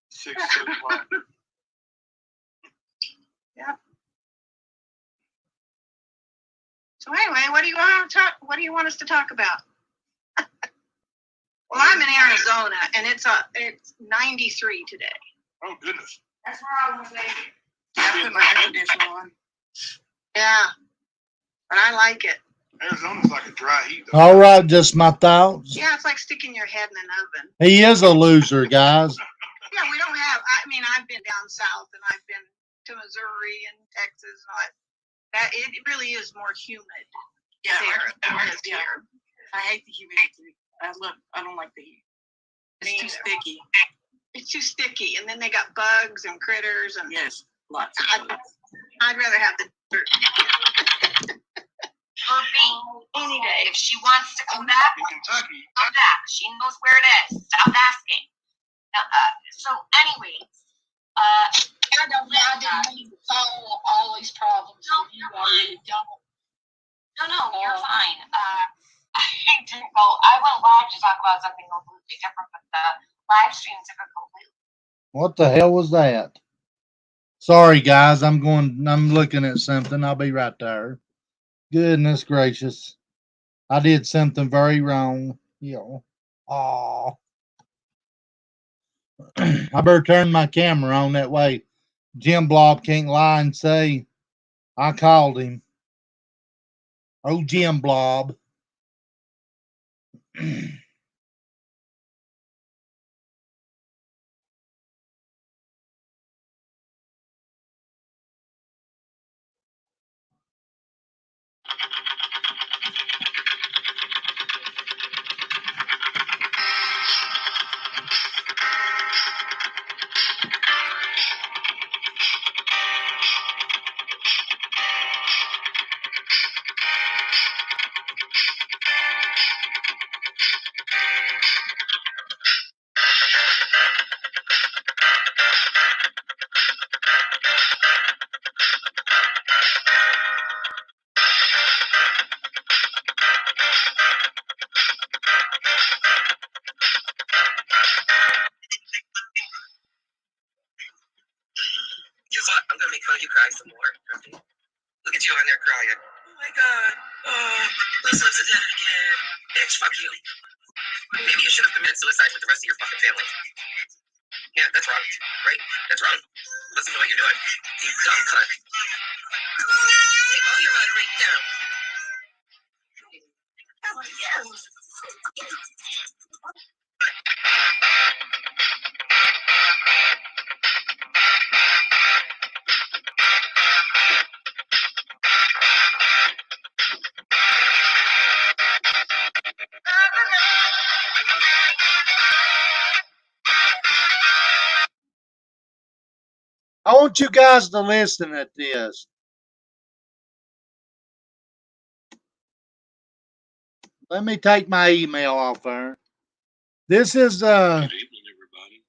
6 o'clock. Yeah. So anyway, what do you want to talk? What do you want us to talk about? Well, I'm in Arizona, and it's 93 today. Oh goodness. That's where I want to be. I put my air conditioner on. Yeah, but I like it. Arizona's like a dry heat, though. All right, just my thoughts. Yeah, it's like sticking your head in an oven. He is a loser, guys. Yeah, we don't have. I mean, I've been down south, and I've been to Missouri and Texas, and all that. It really is more humid Yeah, there than it is yeah. here. I hate the humidity. I don't like the heat. It's too sticky. It's too sticky, and then they got bugs and critters, and Yes, lots of bugs. I'd rather have the dirt. Oh any day. If she wants to come back, In Kentucky, come back. She knows where it is. Stop asking. So, anyways, I didn't mean to solve all these problems. No, You you're already don't. no, you're fine. I didn't go. I went live to talk about something completely different, but the live stream took a completely. What the hell was that? Sorry, guys. I'm looking at something. I'll be right there. Goodness gracious. I did something very wrong. Oh. I better turn my camera on that way. Jim Blob can't lie and say I called him. Oh, Jim Blob. Guess what? I'm gonna make fun of you cry some more. Look at you on there crying. Oh my god. Oh, Lisa lives dead again. Bitch, fuck you. Maybe you should have committed suicide with the rest of your fucking family. Yeah, that's wrong. Right? That's wrong. Listen to what you're doing. You dumb cunt. Take all your money right down. Oh, yes. I want you guys to listen at this. Let me take my email off there. This is good evening, everybody.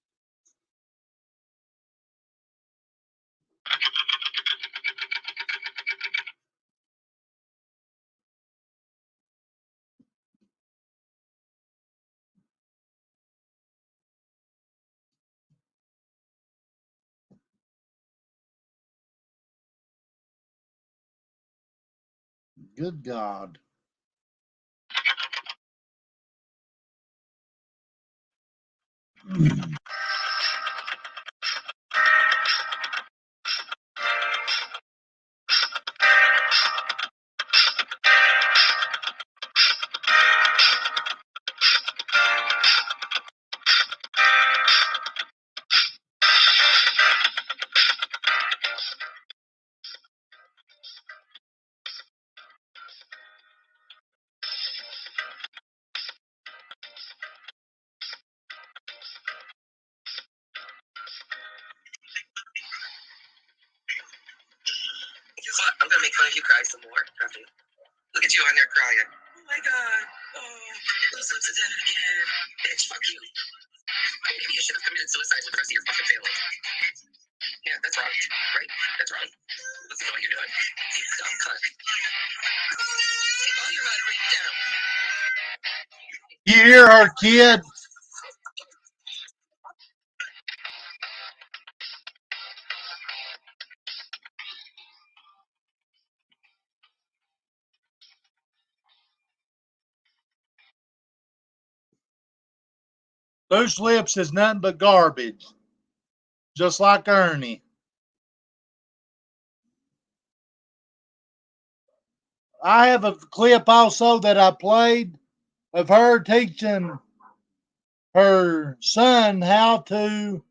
good God. Guess what? I'm gonna make fun of you cry some more. Look at you on there crying. Oh my god. Oh, Lisa lives dead again. Bitch, fuck you. Maybe you should have committed suicide with the rest of your fucking family. Yeah, that's wrong. Right? That's wrong. Listen to what you're doing. You dumb cunt. Take all your money right down. You hear her, kid? Loose lips is nothing but garbage. Just like Ernie. I have a clip also that I played of her teaching her son how to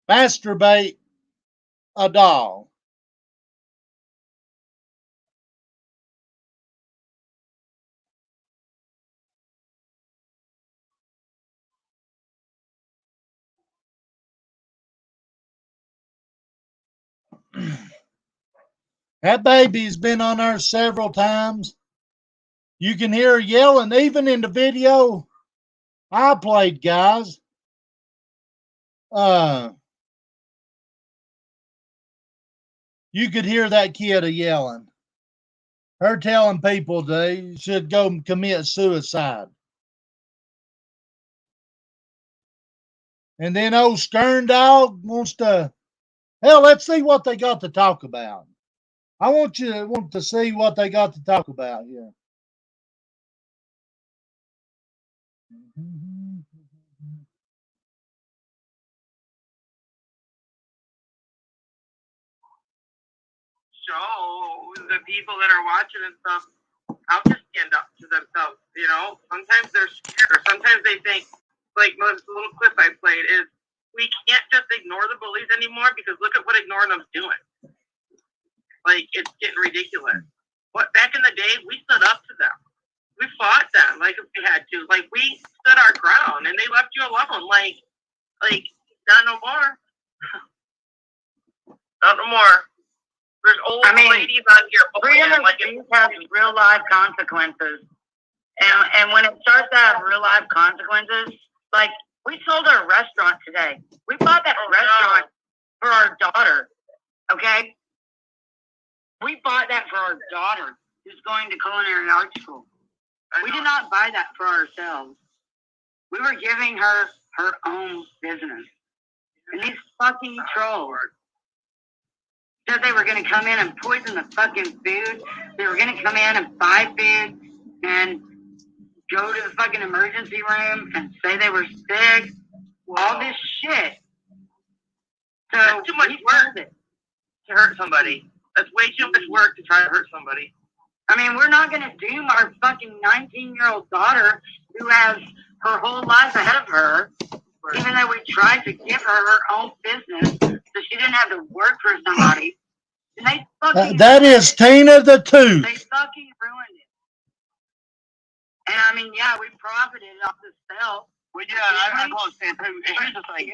masturbate a doll. That baby's been on there several times. You can hear her yelling, even in the video I played, guys. You could hear that kid yelling. Her telling people they should go commit suicide. And then old Stern Dog wants to, hell, let's see what they got to talk about. I want to see what they got to talk about here. Show the people that are watching and stuff how to stand up to themselves. You know, sometimes they're scared, or sometimes they think, like the little clip I played is, we can't just ignore the bullies anymore because look at what ignoring them's doing. Like, it's getting ridiculous. But back in the day, we stood up to them. We fought them like if we had to. Like, we stood our ground, and they left you alone. Like not no more. Not no more. There's old ladies on here. Freedom of speech has real life consequences. And when it starts to have real life consequences, like we sold our restaurant today. We bought that restaurant for our daughter. Okay? We bought that for our daughter who's going to culinary art school. We did not buy that for ourselves. We were giving her her own business. And these fucking trolls said they were going to come in and poison the fucking food. They were going to come in and buy food and go to the fucking emergency room and say they were sick. All this shit. So that's too much work to hurt somebody. That's way too much work to try to hurt somebody. I mean, we're not going to doom our fucking 19-year-old daughter who has her whole life ahead of her, even though we tried to give her her own business so she didn't have to work for somebody. And they fucking that is Tina the Tooth. They fucking ruined it. And I mean, yeah, we profited off the sale. Well, yeah, I was saying too. And here's the thing,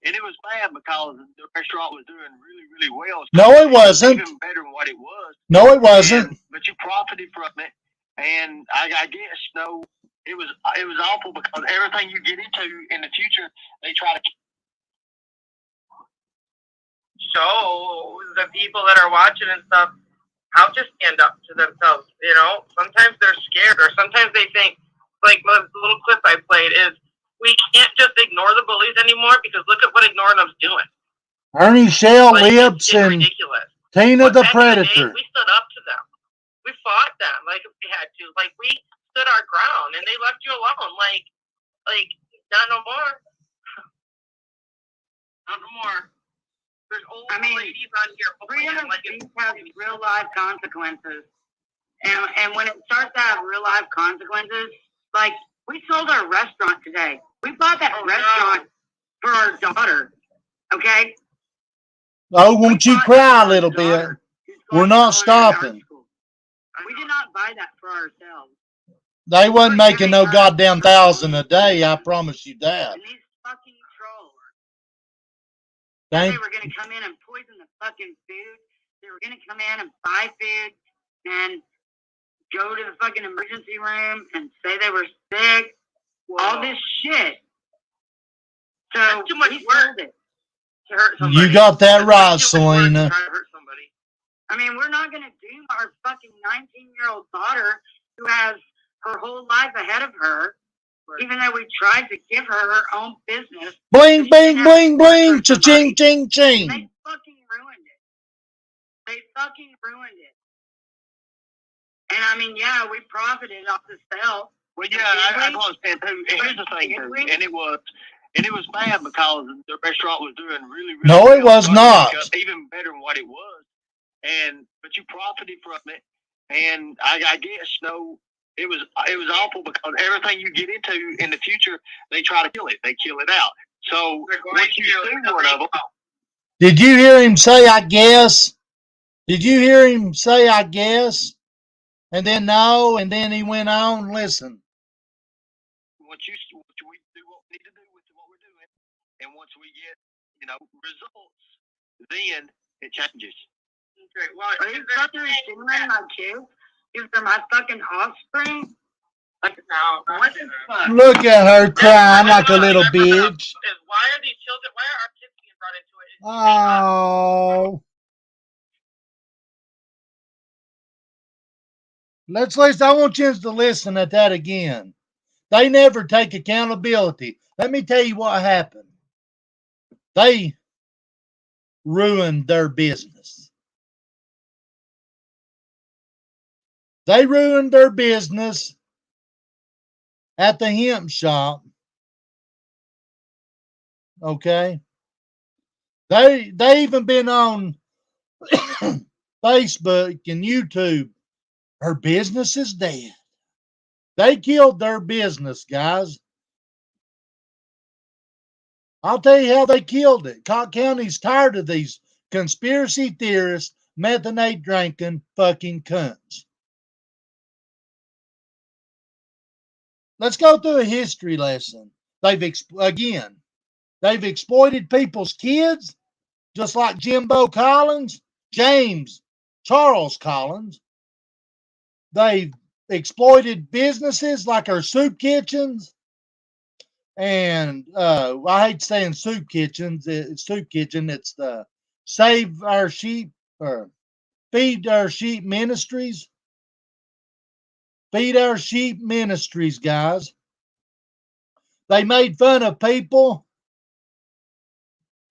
and it was bad because the restaurant was doing really, really well. No, it wasn't. Even better than what it was. No, it wasn't. But you profited from it, and I guess it was awful because everything you get into in the future, they try to show the people that are watching and stuff how to stand up to themselves. You know, sometimes they're scared, or sometimes they think, like the little clip I played is, we can't just ignore the bullies anymore because look at what ignoring them's doing. Ernie Shell Like, Lips and ridiculous. Tina But the back in the Predator. day, we stood up to them. We fought them like if we had to. Like, we stood our ground, and they left you alone. Like not no more. Not no more. There's old ladies on here. Freedom of speech has real life consequences. And when it starts to have real life consequences, like we sold our restaurant today. We bought that restaurant for our daughter. Okay? Oh, won't you cry a little bit? We're not stopping. We did not buy that for ourselves. They wasn't making no goddamn $1,000 a day, I promise you that. And these fucking trolls. They were going to come in and poison the fucking food. They were going to come in and buy food and go to the fucking emergency room and say they were sick. All this shit. So that's too much work to hurt somebody. You got that right, Selena. I mean, we're not going to doom our fucking 19-year-old daughter who has her whole life ahead of her, even though we tried to give her her own business. Bling, bling, bling, bling, cha-ching, ching, ching. They fucking ruined it. They fucking ruined it. And I mean, yeah, we profited off the sale. Well, yeah, I was saying too. And here's the thing, too. And it was bad because the restaurant was doing really, really well. No, it was not. Even better than what it was. But you profited from it. And I guess, it was awful because everything you get into in the future, they try to kill it. They kill it out. So once you sue one of them. Did you hear him say, I guess? Did you hear him say, I guess? And then no, and then he went on, listen. Once we do what we need to do with what we're doing, and once we get, results, then it changes. Okay, well, are you fucking doing my kids? These are my fucking offspring. Like, no, What the fuck? Look at her crying like a little bitch. Is why are these children? Why are our kids being brought into it? Oh. Let's listen. I want you to listen at that again. They never take accountability. Let me tell you what happened. They ruined their business. They ruined their business at the hemp shop. Okay. They even been on Facebook and YouTube. Her business is dead. They killed their business, guys. I'll tell you how they killed it. Cobb County's tired of these conspiracy theorists, methanate drinking fucking cunts. Let's go through a history lesson. They've exploited people's kids, just like Jimbo Collins, James Charles Collins. They've exploited businesses like our soup kitchens. And I hate saying soup kitchens. It's soup kitchen. It's the Save Our Sheep or Feed Our Sheep Ministries. Feed Our Sheep Ministries, guys. They made fun of people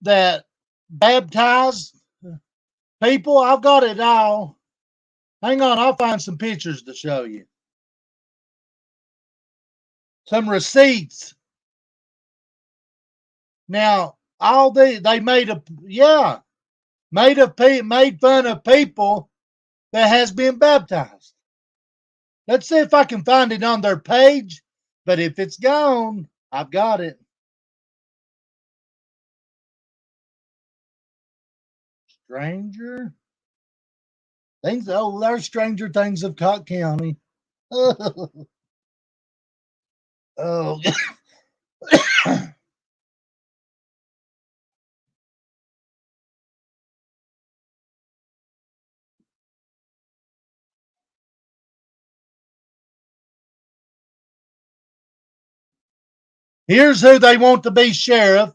that baptize people. I've got it all. Hang on, I'll find some pictures to show you. Some receipts. Now, all they made made fun of people that has been baptized. Let's see if I can find it on their page. But if it's gone, I've got it. Stranger things. Oh, there's Stranger Things of Cobb County. Oh. Here's who they want to be sheriff,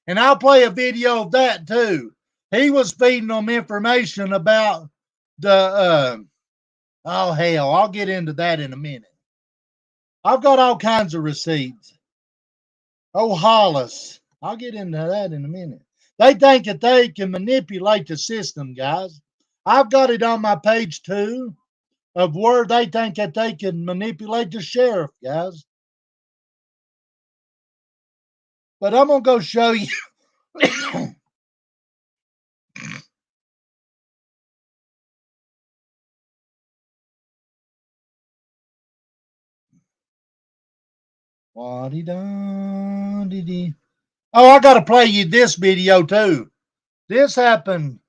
and I'll play a video of that too. He was feeding them information about the. Oh hell, I'll get into that in a minute. I've got all kinds of receipts. Oh Hollis, I'll get into that in a minute. They think that they can manipulate the system, guys. I've got it on my page too of where they think that they can manipulate the sheriff, guys. But I'm gonna go show you. Wa-dee-da-dee-dee. Oh, I gotta play you this video too. This happened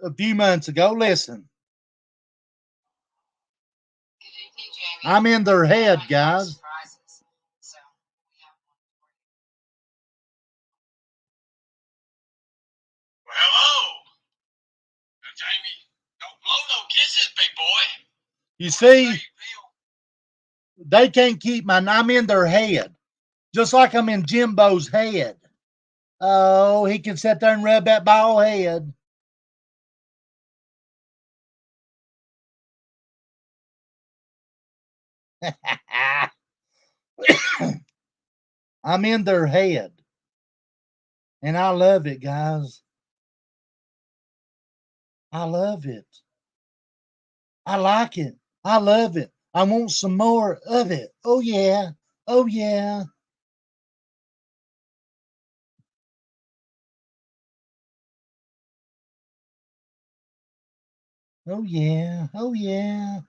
a few months ago. Listen. I'm in their head, guys. Well, hello. Now, Jamie, don't blow no kisses, big boy. You see, they can't keep I'm in their head. Just like I'm in Jimbo's head. Oh, he can sit there and rub that bald head. I'm in their head. And I love it, guys. I love it. I like it. I love it. I want some more of it. Oh, yeah. Oh, yeah. Oh, yeah. Oh, yeah.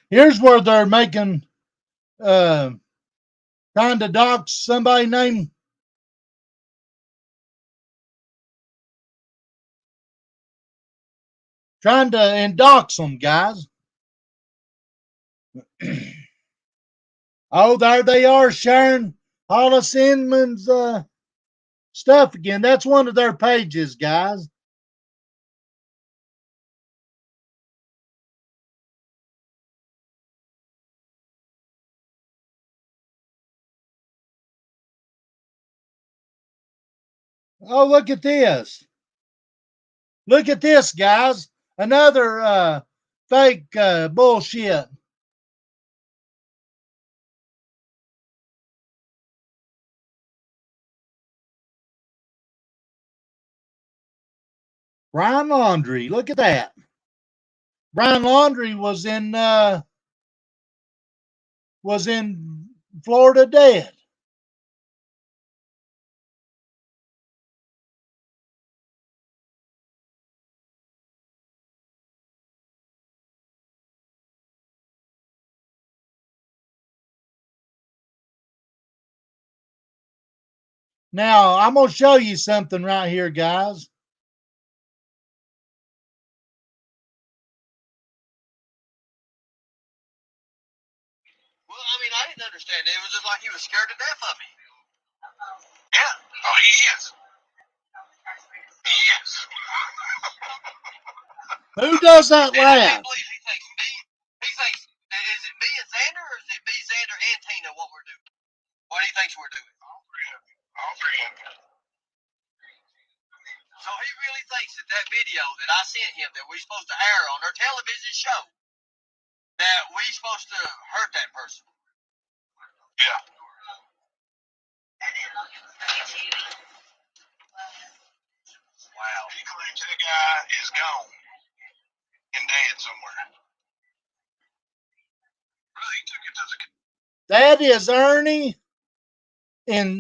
Here's where they're making, trying to dox somebody named Trying to indox them, guys. Oh, there they are sharing Hollis Inman's stuff again. That's one of their pages, guys. Oh, look at this. Look at this, guys. Another fake bullshit. Brian Laundrie. Look at that. Brian Laundrie was in Florida dead. Now, I'm going to show you something right here, guys. Well, I mean, I didn't understand it. It was just like he was scared to death of me. Yeah. Oh, he is. He is. Who does that And I laugh? can't believe he thinks me. He thinks, is it me and Xander, or is it me, Xander, and Tina what we're doing? What he thinks we're doing? All three of you. All three of you. So he really thinks that that video that I sent him that we're supposed to air on our television show, that we're supposed to hurt that person. Yeah. Wow. He claims that guy is gone and dead somewhere. Really, he took it to the... That is Ernie and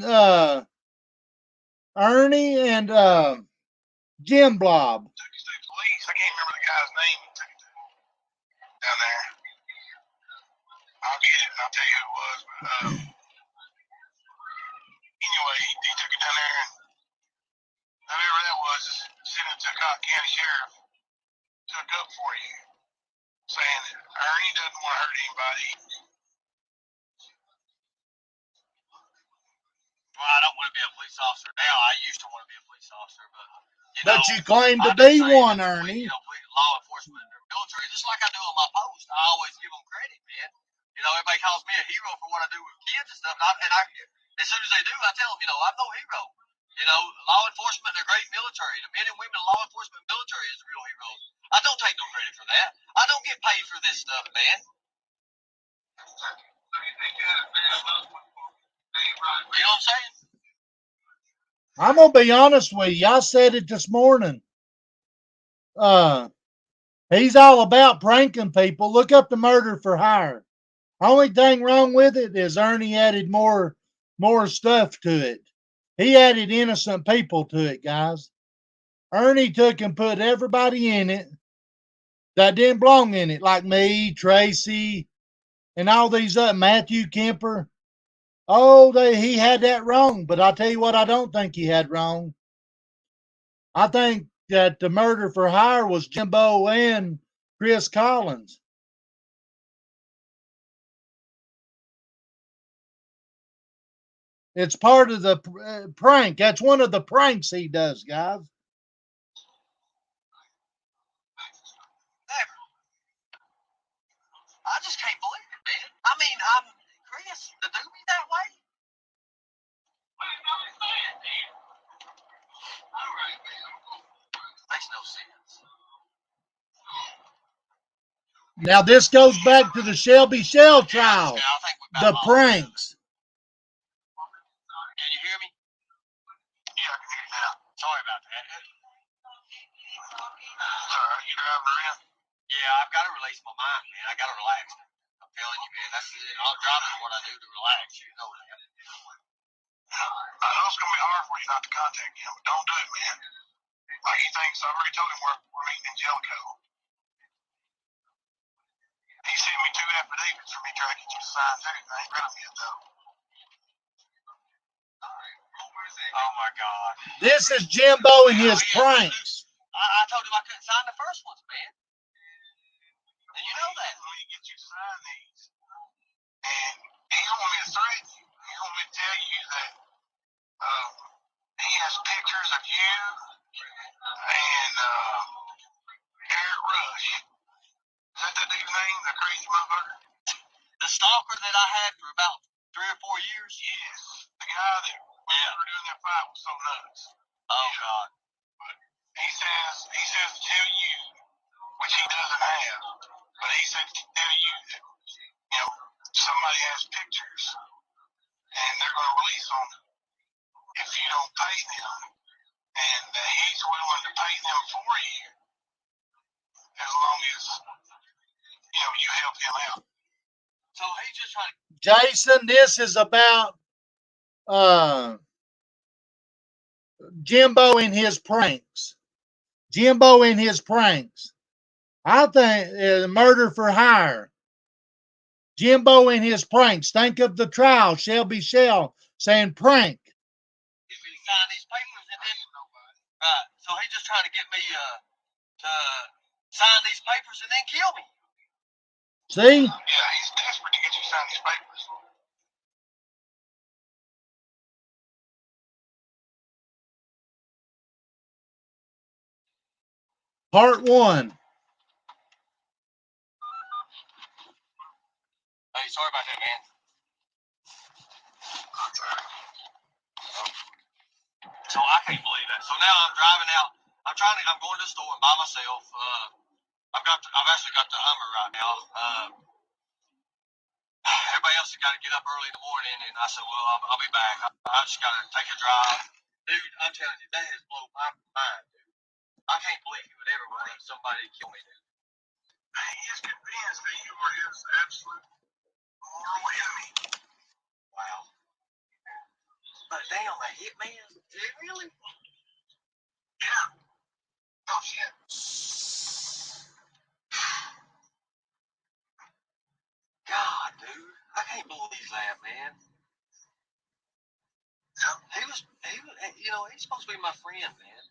Jim Blob. Took it to the police. I can't remember the guy's name. He took it to down there. I'll get it and I'll tell you who it was. But anyway, he took it down there, and whoever that was sent it to Cobb County Sheriff. Took up for you, saying that Ernie doesn't want to hurt anybody. Well, I don't want to be a police officer now. I used to want to be a police officer, but But you claim to be one, Ernie. You know, law enforcement or military, just like I do on my post. I always give them credit, man. You know, everybody calls me a hero for what I do with kids and stuff. And I as soon as they do, I tell them, you know, I'm no hero. You know, law enforcement and the great military, the men and women in law enforcement and military is the real heroes. I don't take no credit for that. I don't get paid for this stuff, man. You know what I'm saying? I'm going to be honest with you. I said it this morning. He's all about pranking people. Look up the murder for hire. Only thing wrong with it is Ernie added more stuff to it. He added innocent people to it, guys. Ernie took and put everybody in it that didn't belong in it, like me, Tracy, and all these other Matthew Kemper. Oh, he had that wrong. But I'll tell you what I don't think he had wrong. I think that the murder for hire was Jimbo and Chris Collins. It's part of the prank. That's one of the pranks he does, guys. Never. I just can't believe it, man. I mean, Chris, to do me that way? Makes no sense. Now, this goes back to the Shelby Shell trial. The pranks. Can you hear me? Yeah, I can hear you now. Sorry about that. Sorry, you driving around? Yeah, I've got to release my mind, man. I got to relax. I'm telling you, man. That's all driving is what I do to relax. You know that. I know it's gonna be hard for you not to contact him, but don't do it, man. Like he thinks, I already told him we're meeting in Jellicoe. He sent me 2 affidavits for me trying to get you to sign too. I ain't read them yet though. Oh my God. This is Jimbo and his pranks. I told him I couldn't sign the first ones, man. And you know that. When he gets you to sign these, and he don't want me to threaten you. He don't want me to tell you that he has pictures of you and Eric Rush. Is that dude's name, the crazy motherfucker? The stalker that I had for about 3 or 4 years? Yes. The guy that when we were doing that fight was so nuts. Oh, God. But he says to tell you, which he doesn't have, but he said to tell you that, you know, somebody has pictures and they're going to release them if you don't pay them. And he's willing to pay them for you as long as, you know, you help him out. So he's just trying to... Jason, this is about Jimbo and his pranks. Jimbo and his pranks. I think murder for hire. Jimbo and his pranks. Think of the trial, Shelby Shell saying prank. If he signed these papers and then... Right. So he's just trying to get me to sign these papers and then kill me. See? Yeah, he's desperate to get you to sign these papers. Part 1. Hey, sorry about that, man. So I can't believe that. So now I'm driving out. I'm going to the store by myself. I've actually got the Hummer right now. Everybody else has got to get up early in the morning, and I said, well, I'll be back. I just got to take a drive. Dude, I'm telling you, that has blown my mind, dude. I can't believe you would ever want somebody to kill me, dude. He is convinced that you are his absolute mortal enemy. Wow. But damn, a hitman? Did really? Yeah. Oh, shit. God, dude. I can't believe that, man. Yeah. He was, you know, he's supposed to be my friend, man.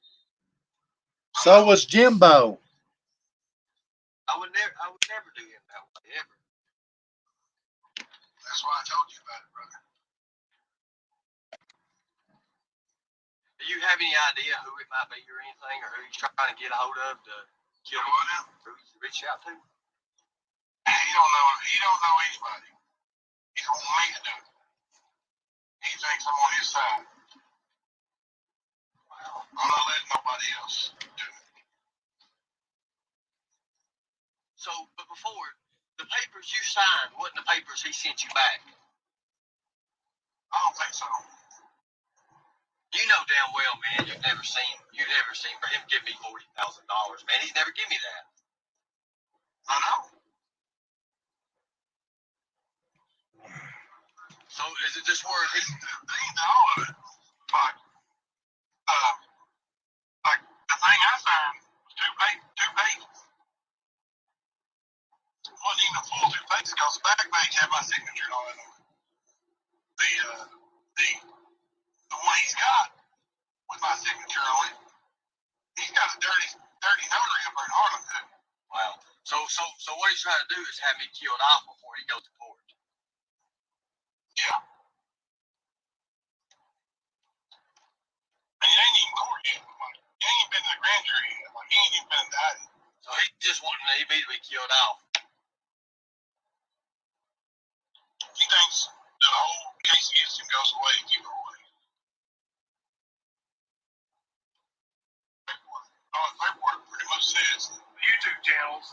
So was Jimbo. I would never do him that way, ever. That's why I told you about it, brother. Do you have any idea who it might be or anything, or who he's trying to get a hold of to kill me? Who he's reached out to? He don't know anybody. He don't want me to do it. He thinks I'm on his side. I'm not letting nobody else do it. So, but before, the papers you signed wasn't the papers he sent you back. I don't think so. You know damn well, man, you've never seen for him give me $40,000, man. He's never give me that. I know. So is it just where he? Ain't all of it. Like the thing I signed was two pages. It wasn't even a full 2 pages because the back page had my signature on it. The one he's got with my signature on it, he's got a dirty notary up there in Harlem too. Wow. So what he's trying to do is have me killed off before he goes to court. Yeah. And he ain't even court yet. Like, he ain't even been to the grand jury yet. Like, he ain't even been indicted. So he's just wanting me to be killed off. He thinks the whole case against him goes away if you go away. All the paperwork pretty much says YouTube channels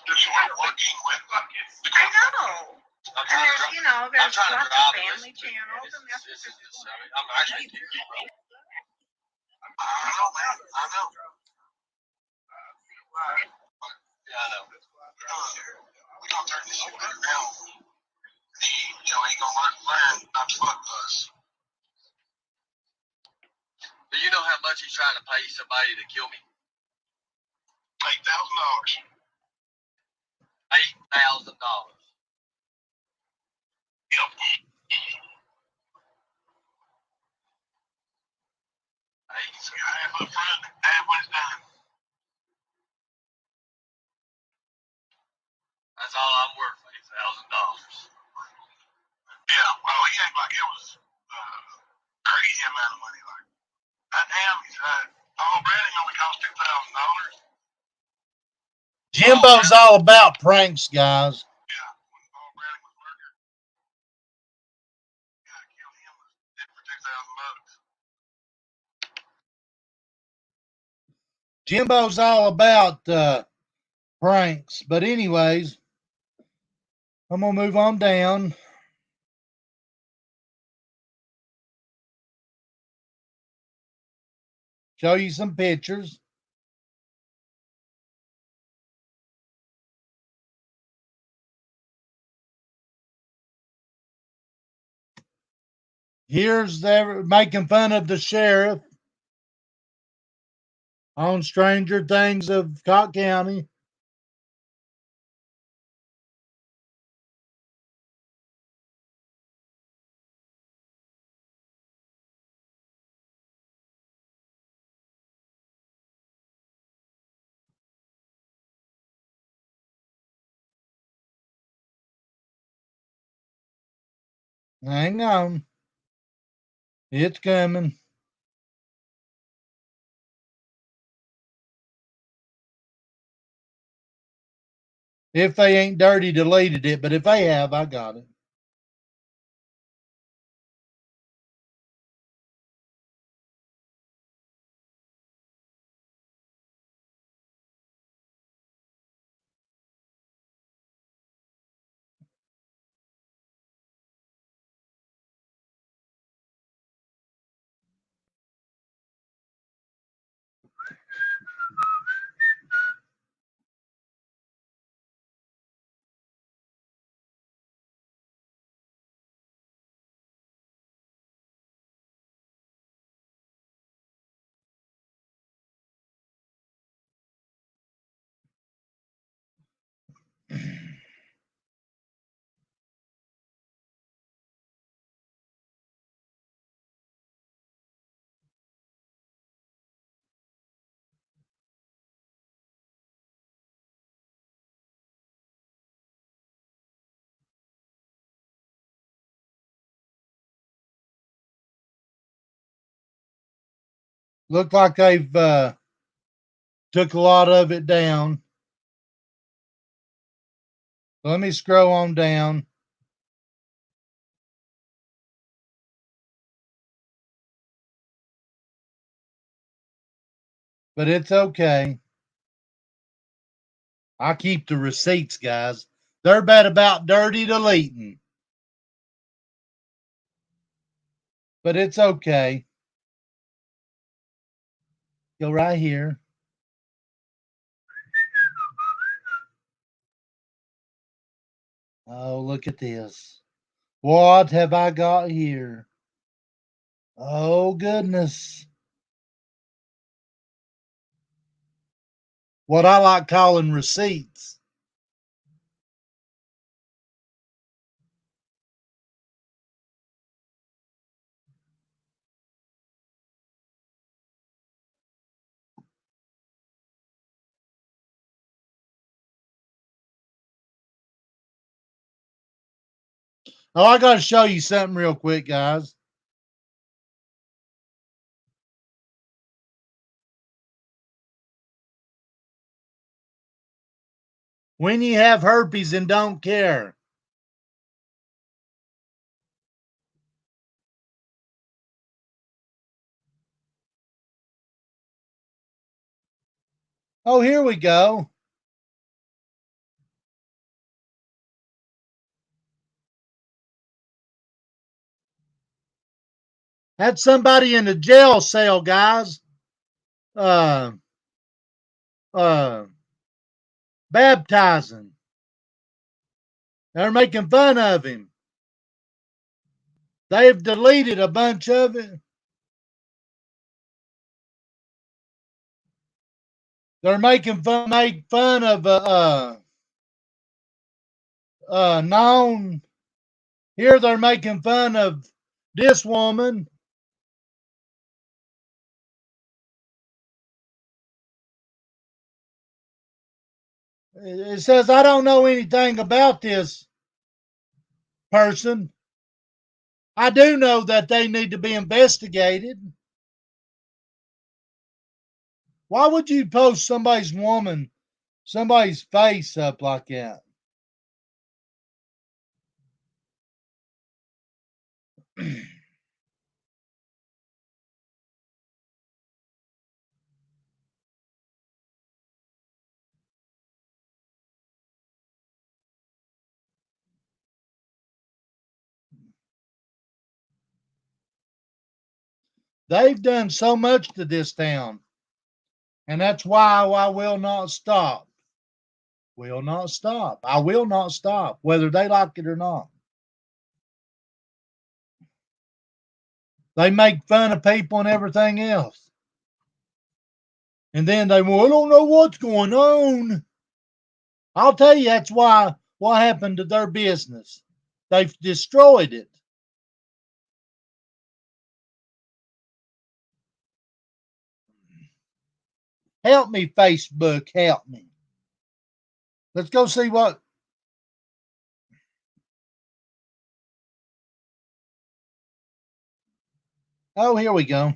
that you are working with the I government. know. I'm trying to, You know, I'm there's trying to lots drive of this. family channels, and that's This is just, I'm actually curious, bro. I know, man. I know. Yeah, I know. We're going to turn this shit back around. He going to learn not to fuck with us. Do you know how much he's trying to pay somebody to kill me? $8,000. $8,000. Yep. Hey, So you half up front, half when it's done. That's all I'm worth, $8,000. Yeah, well, he acted like it was crazy amount of money. Like, goddamn, he said, Paul Branding only cost $2,000. Jimbo's all about pranks, guys. Yeah, when Paul Branding was murdered, yeah, killed him did for $2,000. Jimbo's all about pranks. But anyways, I'm gonna move on down. Show you some pictures. Here's they making fun of the sheriff on Stranger Things of Cott County. Hang on. It's coming. If they ain't dirty deleted it, but if they have, I got it. Look like they've took a lot of it down. Let me scroll on down. But it's okay. I keep the receipts, guys. They're bad about dirty deleting. But it's okay. Go right here. Oh, look at this. What have I got here? Oh, goodness. What I like calling receipts. Oh, I got to show you something real quick, guys. When you have herpes and don't care. Oh, here we go. Had somebody in the jail cell, guys. Uh, uh, baptizing. They're making fun of him. They've deleted a bunch of it. They're make fun of known. Here they're making fun of this woman. It says, I don't know anything about this person. I do know that they need to be investigated. Why would you post somebody's face up like that? They've done so much to this town, and that's why I will not stop. Will not stop. I will not stop, whether they like it or not. They make fun of people and everything else. And then they, well, I don't know what's going on. I'll tell you, that's why what happened to their business. They've destroyed it. Help me, Facebook, help me. Let's go see what. Oh, here we go.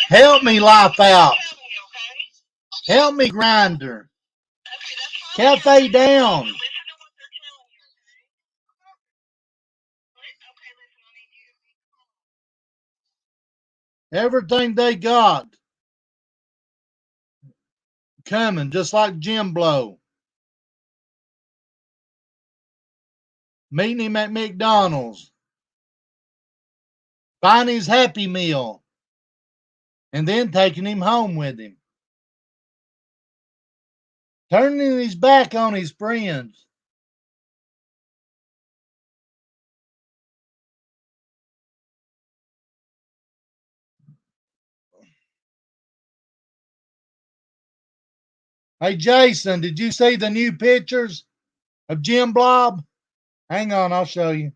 Help me, life out. Help me, Grinder. Cafe down. Everything they got coming, just like Jim Blow. Meeting him at McDonald's. Buying his Happy Meal. And then taking him home with him. Turning his back on his friends. Hey, Jason, did you see the new pictures of Jim Blob? Hang on, I'll show you.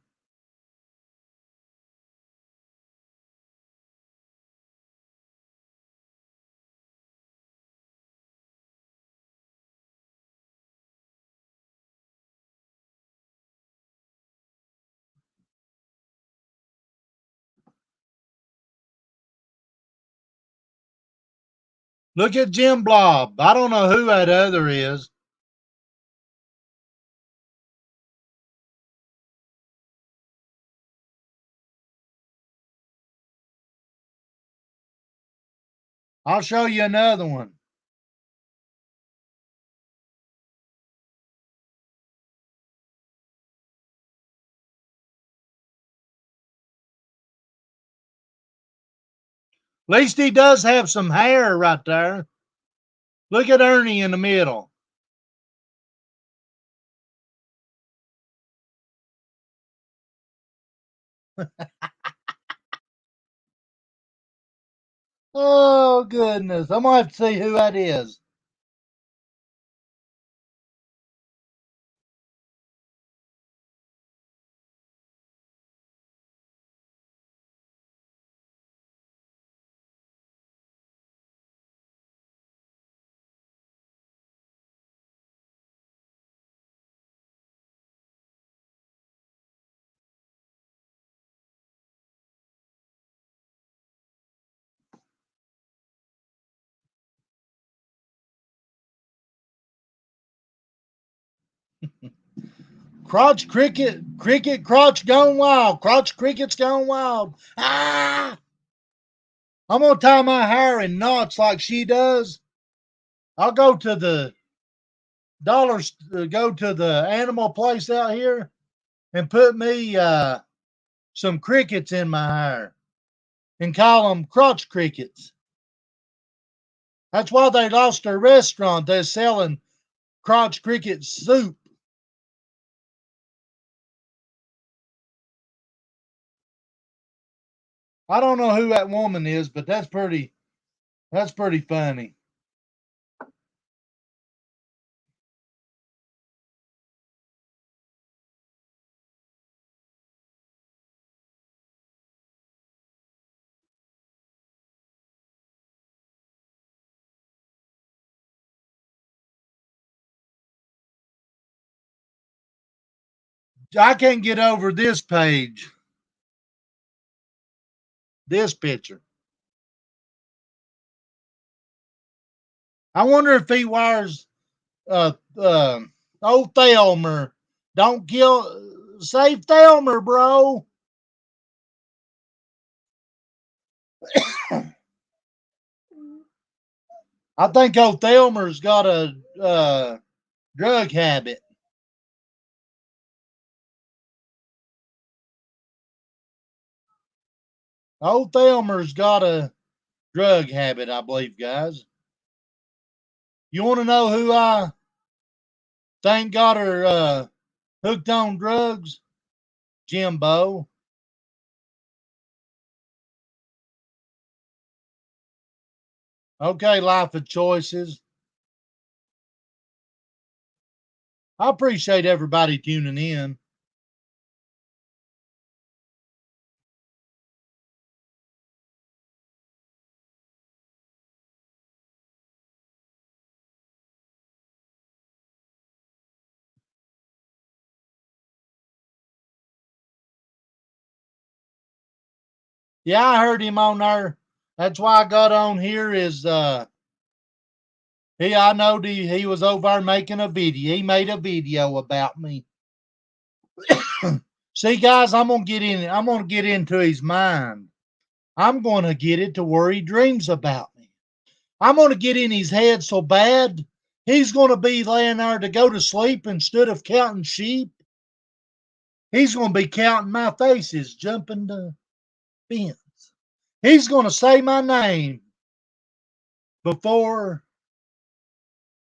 Look at Jim Blob. I don't know who that other is. I'll show you another one. At least he does have some hair right there. Look at Ernie in the middle. Oh, goodness. I'm going to have to see who that is. Crotch cricket, crotch gone wild. Crotch cricket's gone wild. Ah! I'm going to tie my hair in knots like she does. I'll go to the go to the animal place out here and put me some crickets in my hair and call them crotch crickets. That's why they lost their restaurant. They're selling crotch cricket soup. I don't know who that woman is, but that's pretty funny. I can't get over this page. This picture. I wonder if he wires old Thelmer. Don't kill, save Thelmer, bro. I think old Thelmer's got a drug habit. Old Thelmer's got a drug habit, I believe, guys. You want to know who I think got her hooked on drugs? Jimbo. Okay, life of choices. I appreciate everybody tuning in. Yeah, I heard him on there. That's why I got on here is I know he was over there making a video. He made a video about me. See, guys, I'm gonna get into his mind. I'm gonna get it to where he dreams about me. I'm gonna get in his head so bad he's gonna be laying there to go to sleep instead of counting sheep. He's gonna be counting my faces jumping the fence. He's gonna say my name before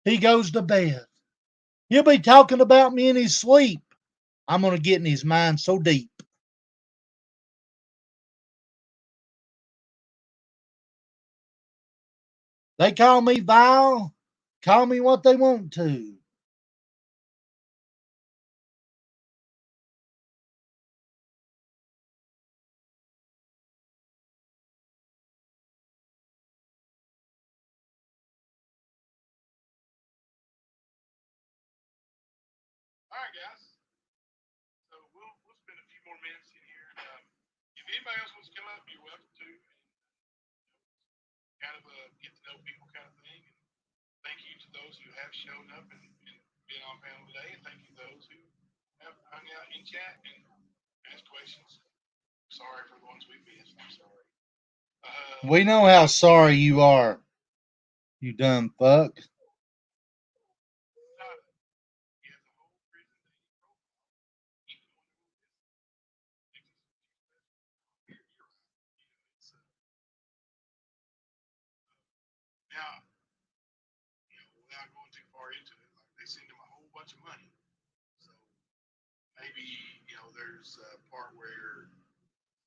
he goes to bed. He'll be talking about me in his sleep. I'm going to get in his mind so deep. They call me vile. Call me what they want to. All right, guys. So we'll spend a few more minutes in here. If anybody else wants to come up, you're welcome to. Kind of a get to know people kind of thing. And thank you to those who have shown up and been on panel today, and thank you to those who have hung out in chat and asked questions. Sorry for the ones we missed. I'm sorry. We know how sorry you are, you dumb fuck. Now, without going too far into it, like they send him a whole bunch of money. So maybe, there's a part where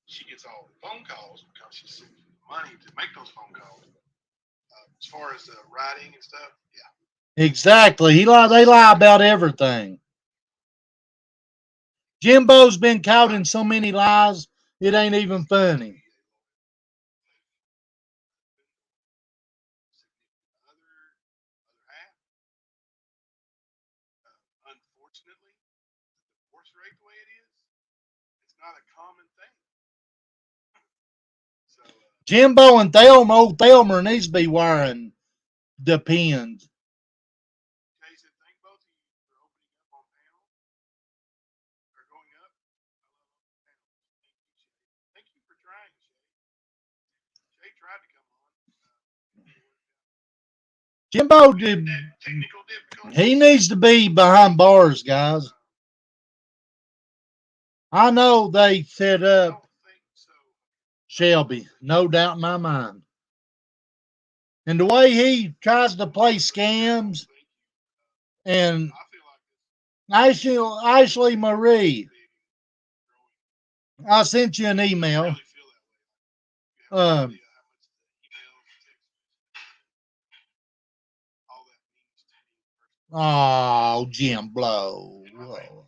she gets all the phone calls because she's sending money to make those phone calls. As far as writing and stuff, yeah. Exactly. They lie about everything. Jimbo's been caught in so many lies, it ain't even funny. Other half, unfortunately, the divorce rate the way it is, it's not a common thing. So, Jimbo and old Thelmer needs to be wearing Depends. Jason, thank both of you for opening up on panel or going up. I love open panels. Thank you for trying, Shay. Shay tried to come on. Jimbo did. Technical difficulties. He needs to be behind bars, guys. I know they set up Shelby, no doubt in my mind. And the way he tries to play scams, and Ashley Marie, I sent you an email. Oh, Jim Blow. Oh.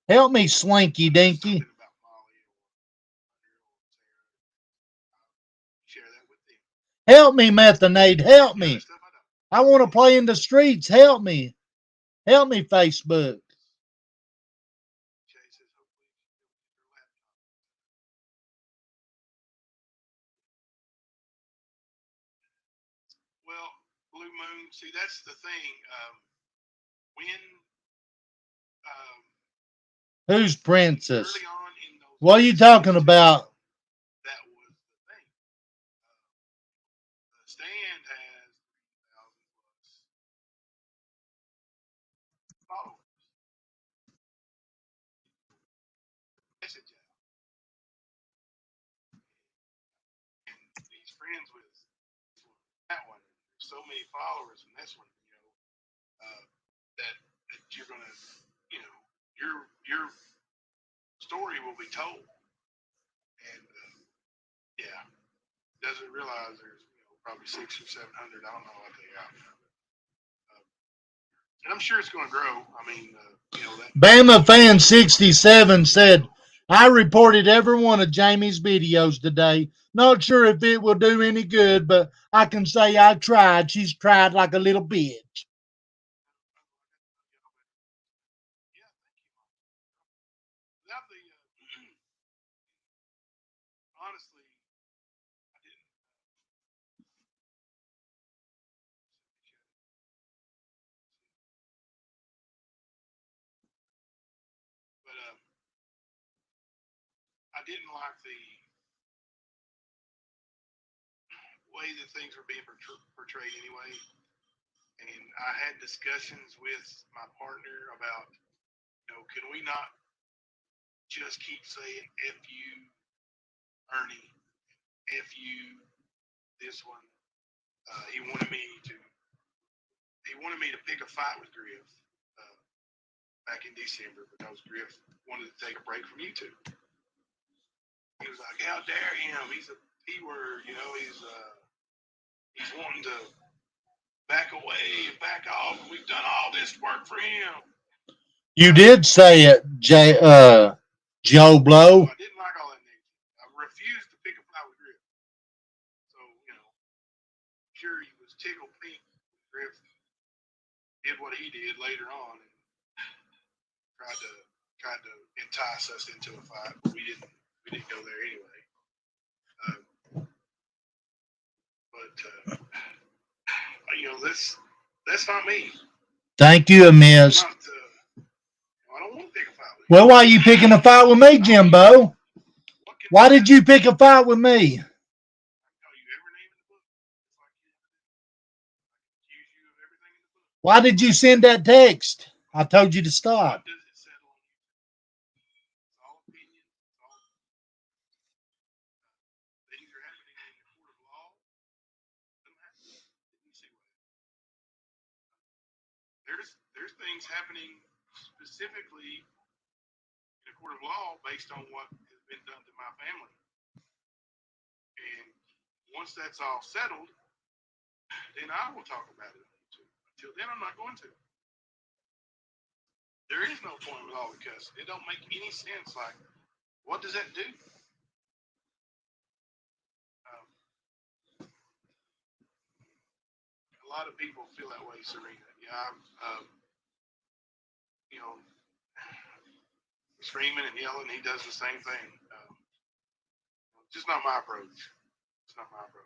Help me, Slinky Dinky. Help me, Methanade. Help me. Stuff I don't. I want to play in the streets. Help me. Help me, Facebook. Jay says, hopefully your laptop. Well, Blue Moon, see, that's the thing. When Who's Princess? early on in those What are you talking about? that was the thing. The stand has 3,000 plus followers. Message out. And he's friends with that one. There's so many followers in this one, that you're gonna, your story will be told. And yeah, doesn't realize there's probably 600 or 700. I don't know what they are. And I'm sure it's going to grow. I mean, that Bama Fan 67 said, I reported every one of Jamie's videos today. Not sure if it will do any good, but I can say I tried. She's tried like a little bitch. yeah, thank you. Without the honestly, I didn't. But I didn't like the way that things were being portrayed anyway. And I had discussions with my partner about, can we not just keep saying F you, Ernie, F you, this one. He wanted me to pick a fight with Griff back in December because Griff wanted to take a break from YouTube. He was like, "How dare him? He's a P word, he's wanting to back away and back off. We've done all this work for him." You did say it, Joe Blow. I didn't like all that negative. I refused to pick a fight with Griff. So, sure he was tickled pink. Griff did what he did later on and tried to entice us into a fight, but we didn't go there anyway. But that's not me. Thank you, Amiz. I don't want to pick a fight with you. Well, why are you picking a fight with me, Jimbo? Why did you pick a fight with me? I can call you every name in the book. It's like I can accuse you of everything in the book. Why did you send that text? I told you to stop. What does it settle on you? It's all opinion. It's all things are happening in the court of law. Doesn't happen. Didn't you see what there's things happening specifically in the court of law based on what has been done to my family. And once that's all settled, then I will talk about it. Until then, I'm not going to. There is no point with all the cussing. It don't make any sense. Like, what does that do? A lot of people feel that way, Serena. Yeah, screaming and yelling. He does the same thing. Just not my approach. It's not my approach.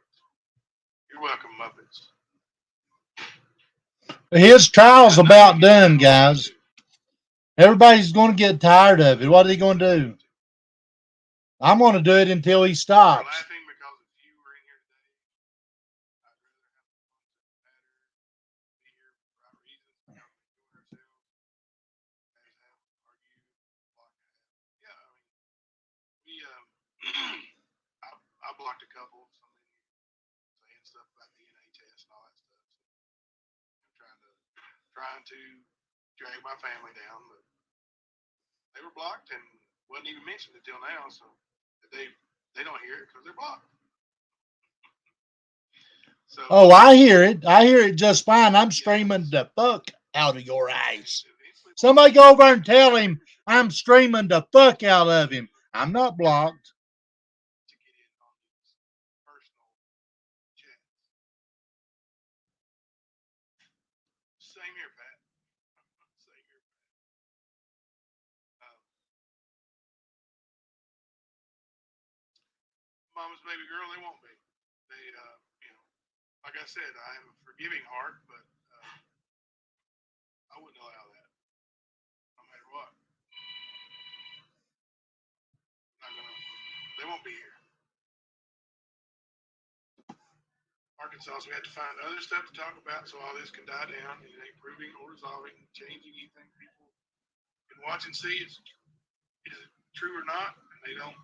You're welcome, Muppets. His trial's about done, guys. Everybody's going to get tired of it. What are they going to do? I'm going to do it until he stops. You're laughing because if you were in here today, I'd rather have the fun matter, be here for the right reasons, we're not enjoying ourselves, as have argue, block have. Yeah, I mean, I blocked a couple, some of you saying stuff about DNA tests and all that stuff. So trying to drag my family down, but they were blocked and wasn't even mentioned until now. So they don't hear it because they're blocked. So, oh, I hear it. I hear it just fine. I'm streaming the fuck out of your eyes. Somebody go over and tell him I'm streaming the fuck out of him. I'm not blocked. to get in on his personal chat. Same here, Pat. Same here, Pat. Mama's baby girl, they won't be. They, like I said, I am a forgiving heart, but I wouldn't allow that, no matter what. Not gonna. They won't be here. Arkansas, so we had to find other stuff to talk about so all this can die down. It ain't proving or resolving, changing anything. People can watch and see is it true or not, and they don't.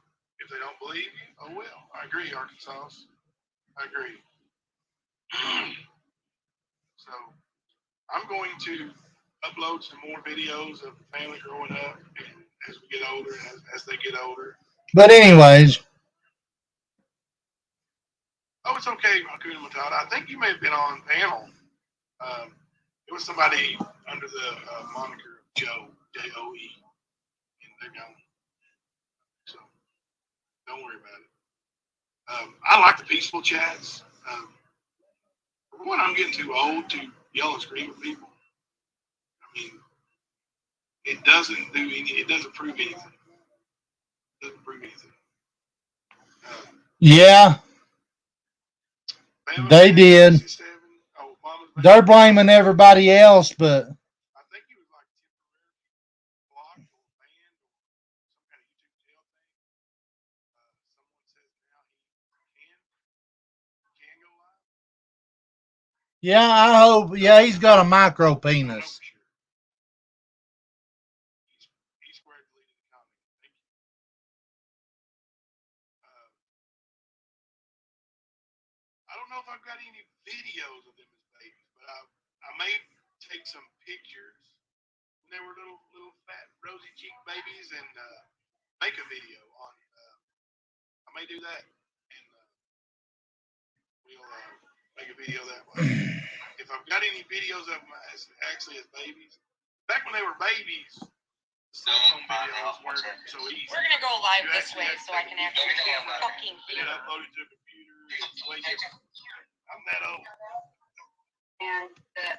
If they don't believe you, oh well. I agree, Arkansas. I agree. So I'm going to upload some more videos of the family growing up and as we get older and as they get older. But anyways, oh, it's okay, Hakuna Matata. I think you may have been on panel. It was somebody under the moniker of Joe, J-O-E, and they're gone. So don't worry about it. I like the peaceful chats. For one, I'm getting too old to yell and scream at people. I mean, it doesn't do any. It doesn't prove anything. It doesn't prove anything. yeah, they did. Oh, They're blaming everybody else, but I think he was like temporarily blocked or banned or some kind of YouTube jail thing. Someone says now he can go live. yeah, I hope. Yeah, he's got a micro I don't know penis. for sure. He's squared deleted the comment. Thank you. I don't know if I've got any videos of them as babies, but I may take some pictures when they were little fat rosy cheek babies and make a video on. I may do that and we'll make a video that way. If I've got any videos of them as babies, back when they were babies, cell phone videos weren't so easy. We're gonna go live this way so I can actually fucking And hear. upload it to a computer. It's way different. I'm that old. And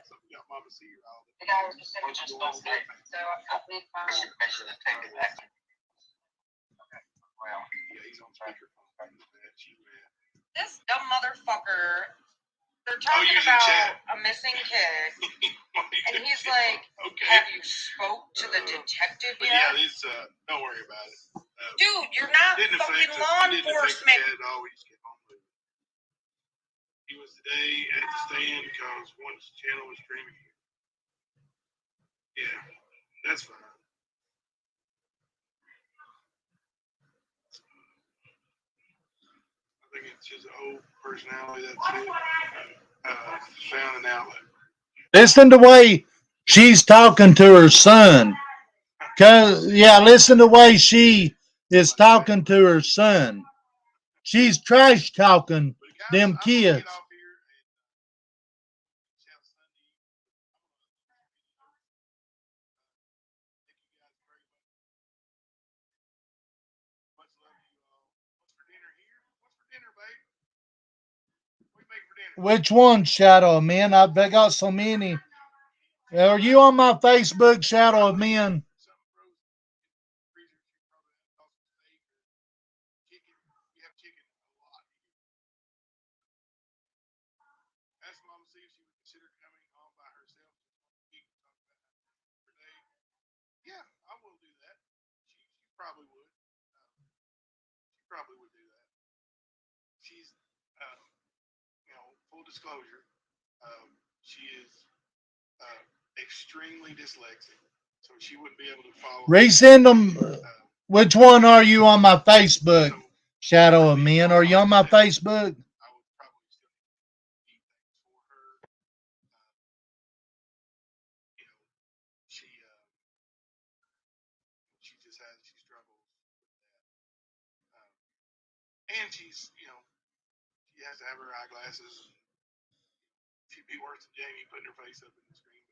So we got Mama C here all the guy was just saying just don't say it. So I made fun of it. Well, yeah, he's on speakerphone. This dumb motherfucker. They're talking using about chat. a missing kid, and he's like, Okay. "Have you spoke to the detective But yet?" yeah, this don't worry about it. Dude, you're not Didn't affect fucking it. law Didn't affect the enforcement. chat at all. We just get home with it. He was today at the stand because one channel was streaming. Yeah, that's fine. I think it's his old personality. That's it. Found an outlet. Listen to the way she's talking to her son. Cause yeah, listen to the way she is talking to her son. She's trash talking But guys, them I'm gonna kids. get off here and shout Sunday. Thank you guys very much. Much love to you all. What's for dinner here? What's for dinner, babe? What do you make for dinner? Which one, Shadow of Men? I got so many. Are you on my Facebook, Shadow of Men? Something frozen in the freezer. You probably have tossed steak or chicken. We have chicken a lot here. Ask Mom to see if she would consider coming on by herself just 1 week to talk about her day. Yeah, I will do that. She probably would. She probably would do that. She's, full disclosure, she is extremely dyslexic, so she wouldn't be able to follow. Resend them. Which one are you on my Facebook, Shadow of Men? Are you on my Facebook? I would probably still need things for her. She she struggles with that, and she has to have her eyeglasses. She'd be worse than Jamie putting her face up in the screen.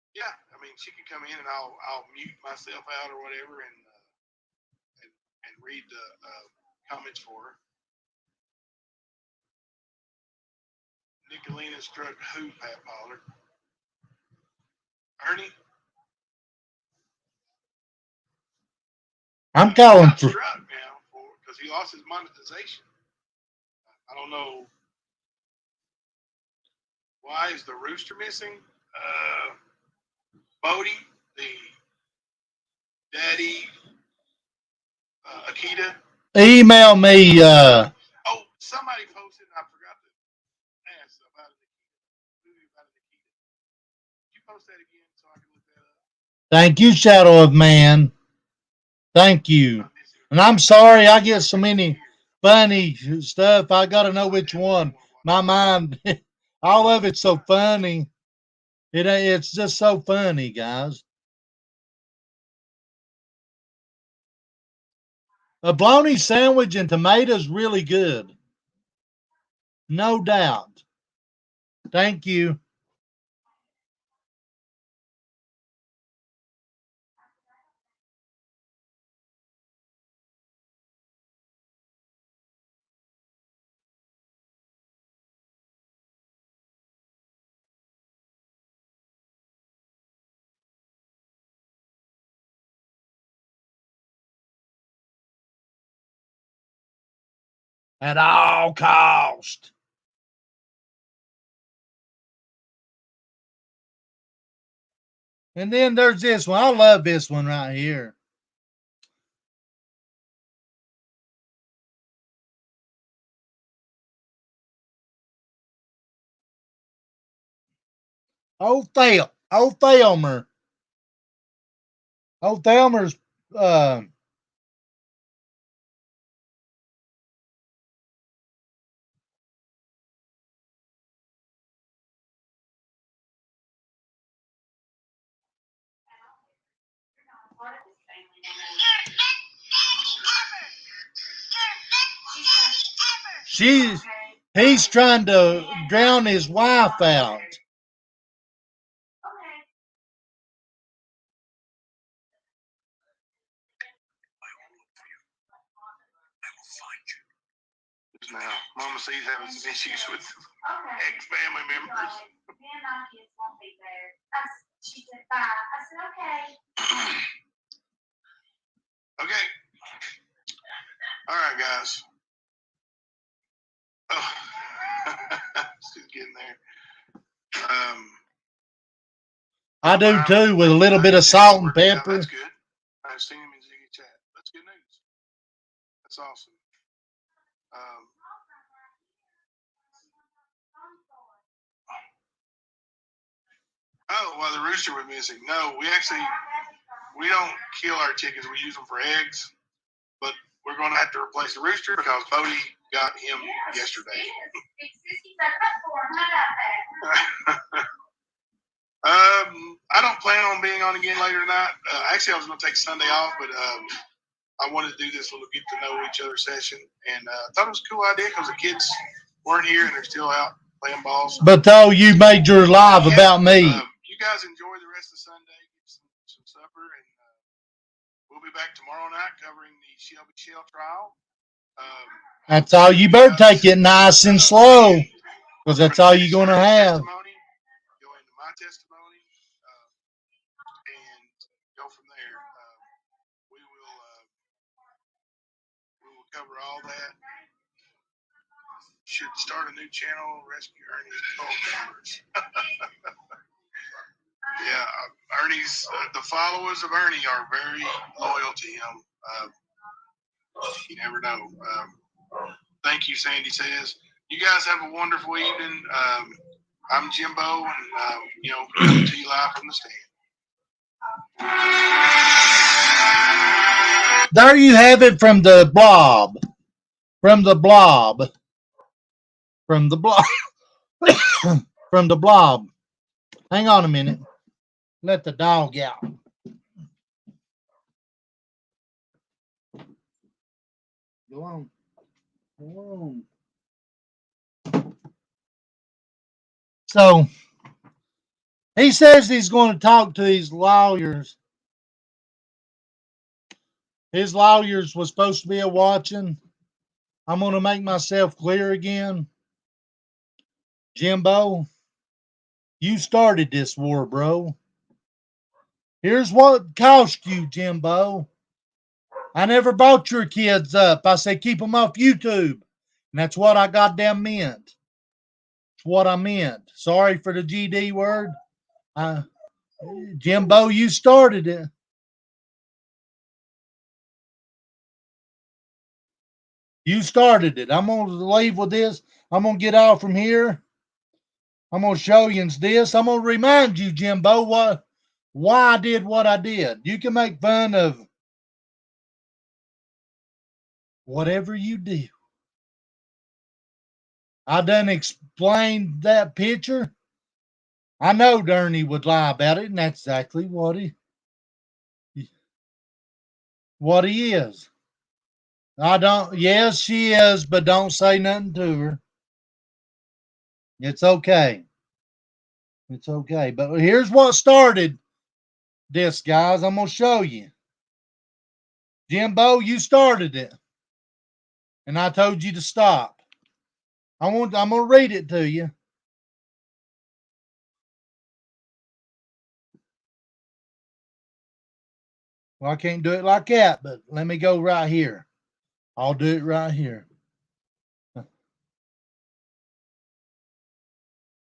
But yeah, I mean, she could come in and I'll mute myself out or whatever and read the comments for her. Nicolina struck who, Pat Pollard? Ernie. I'm calling for. Struck now because he lost his monetization. I don't know why is the rooster missing. Bodie, the daddy, Akita. Email me. Oh, somebody posted. I forgot to ask about Akita. Did you post that again so I can look that up? Thank you, Shadow of Man. Thank you. And I'm sorry I get so many funny stuff. I got to know which one. My mind, all of it's so funny. It's just so funny, guys. A bologna sandwich and tomatoes really good. No doubt. Thank you. At all cost. And then there's this one. I love this one right here. Old Thelmer. Old Thelmer's he's trying to drown his wife out. Now, Mama C's having some issues with ex-family members. She said, bye. I said, okay. Okay. All right, guys. Oh, still getting there. I do too, with a little bit of salt and pepper. That's good. I've seen him in Ziggy Chat. That's good news. That's awesome. Oh, well, the rooster was missing. No, we don't kill our chickens. We use them for eggs. But we're going to have to replace the rooster because Bodie got him yesterday. I don't plan on being on again later tonight. Actually, I was going to take Sunday off, but I wanted to do this little get to know each other session, and thought it was a cool idea because the kids weren't here and they're still out playing balls. But though you made your live about me. You guys enjoy the rest of Sunday, get some supper, and we'll be back tomorrow night covering the Shelby Shell trial. That's all. You better take it nice and slow, because that's all you're going to have. Go into my testimony, and go from there. We will cover all that. Should start a new channel, Rescue Ernie's Cold Cameras. Yeah, Ernie's the followers of Ernie are very loyal to him. You never know. Thank you, Sandy says. You guys have a wonderful evening. I'm Jimbo, and coming to you live from the stand. There you have it from the blob. From the blob. From the blob. From the blob. Hang on a minute. Let the dog out. Go on. Go on. So, he says he's going to talk to his lawyers. His lawyers was supposed to be a watching. I'm going to make myself clear again. Jimbo, you started this war, bro. Here's what cost you, Jimbo. I never brought your kids up. I said keep them off YouTube. And that's what I goddamn meant. It's what I meant. Sorry for the GD word. Jimbo, you started it. You started it. I'm going to leave with this. I'm going to get out from here. I'm going to show you this. I'm going to remind you, Jimbo, why I did what I did. You can make fun of whatever you do. I done explained that picture. I know Dernie would lie about it, and that's exactly what he is. I don't. Yes, she is, but don't say nothing to her. It's okay. It's okay. But here's what started this, guys. I'm gonna show you. Jimbo, you started it, and I told you to stop. I'm gonna read it to you. Well, I can't do it like that, but let me go right here. I'll do it right here.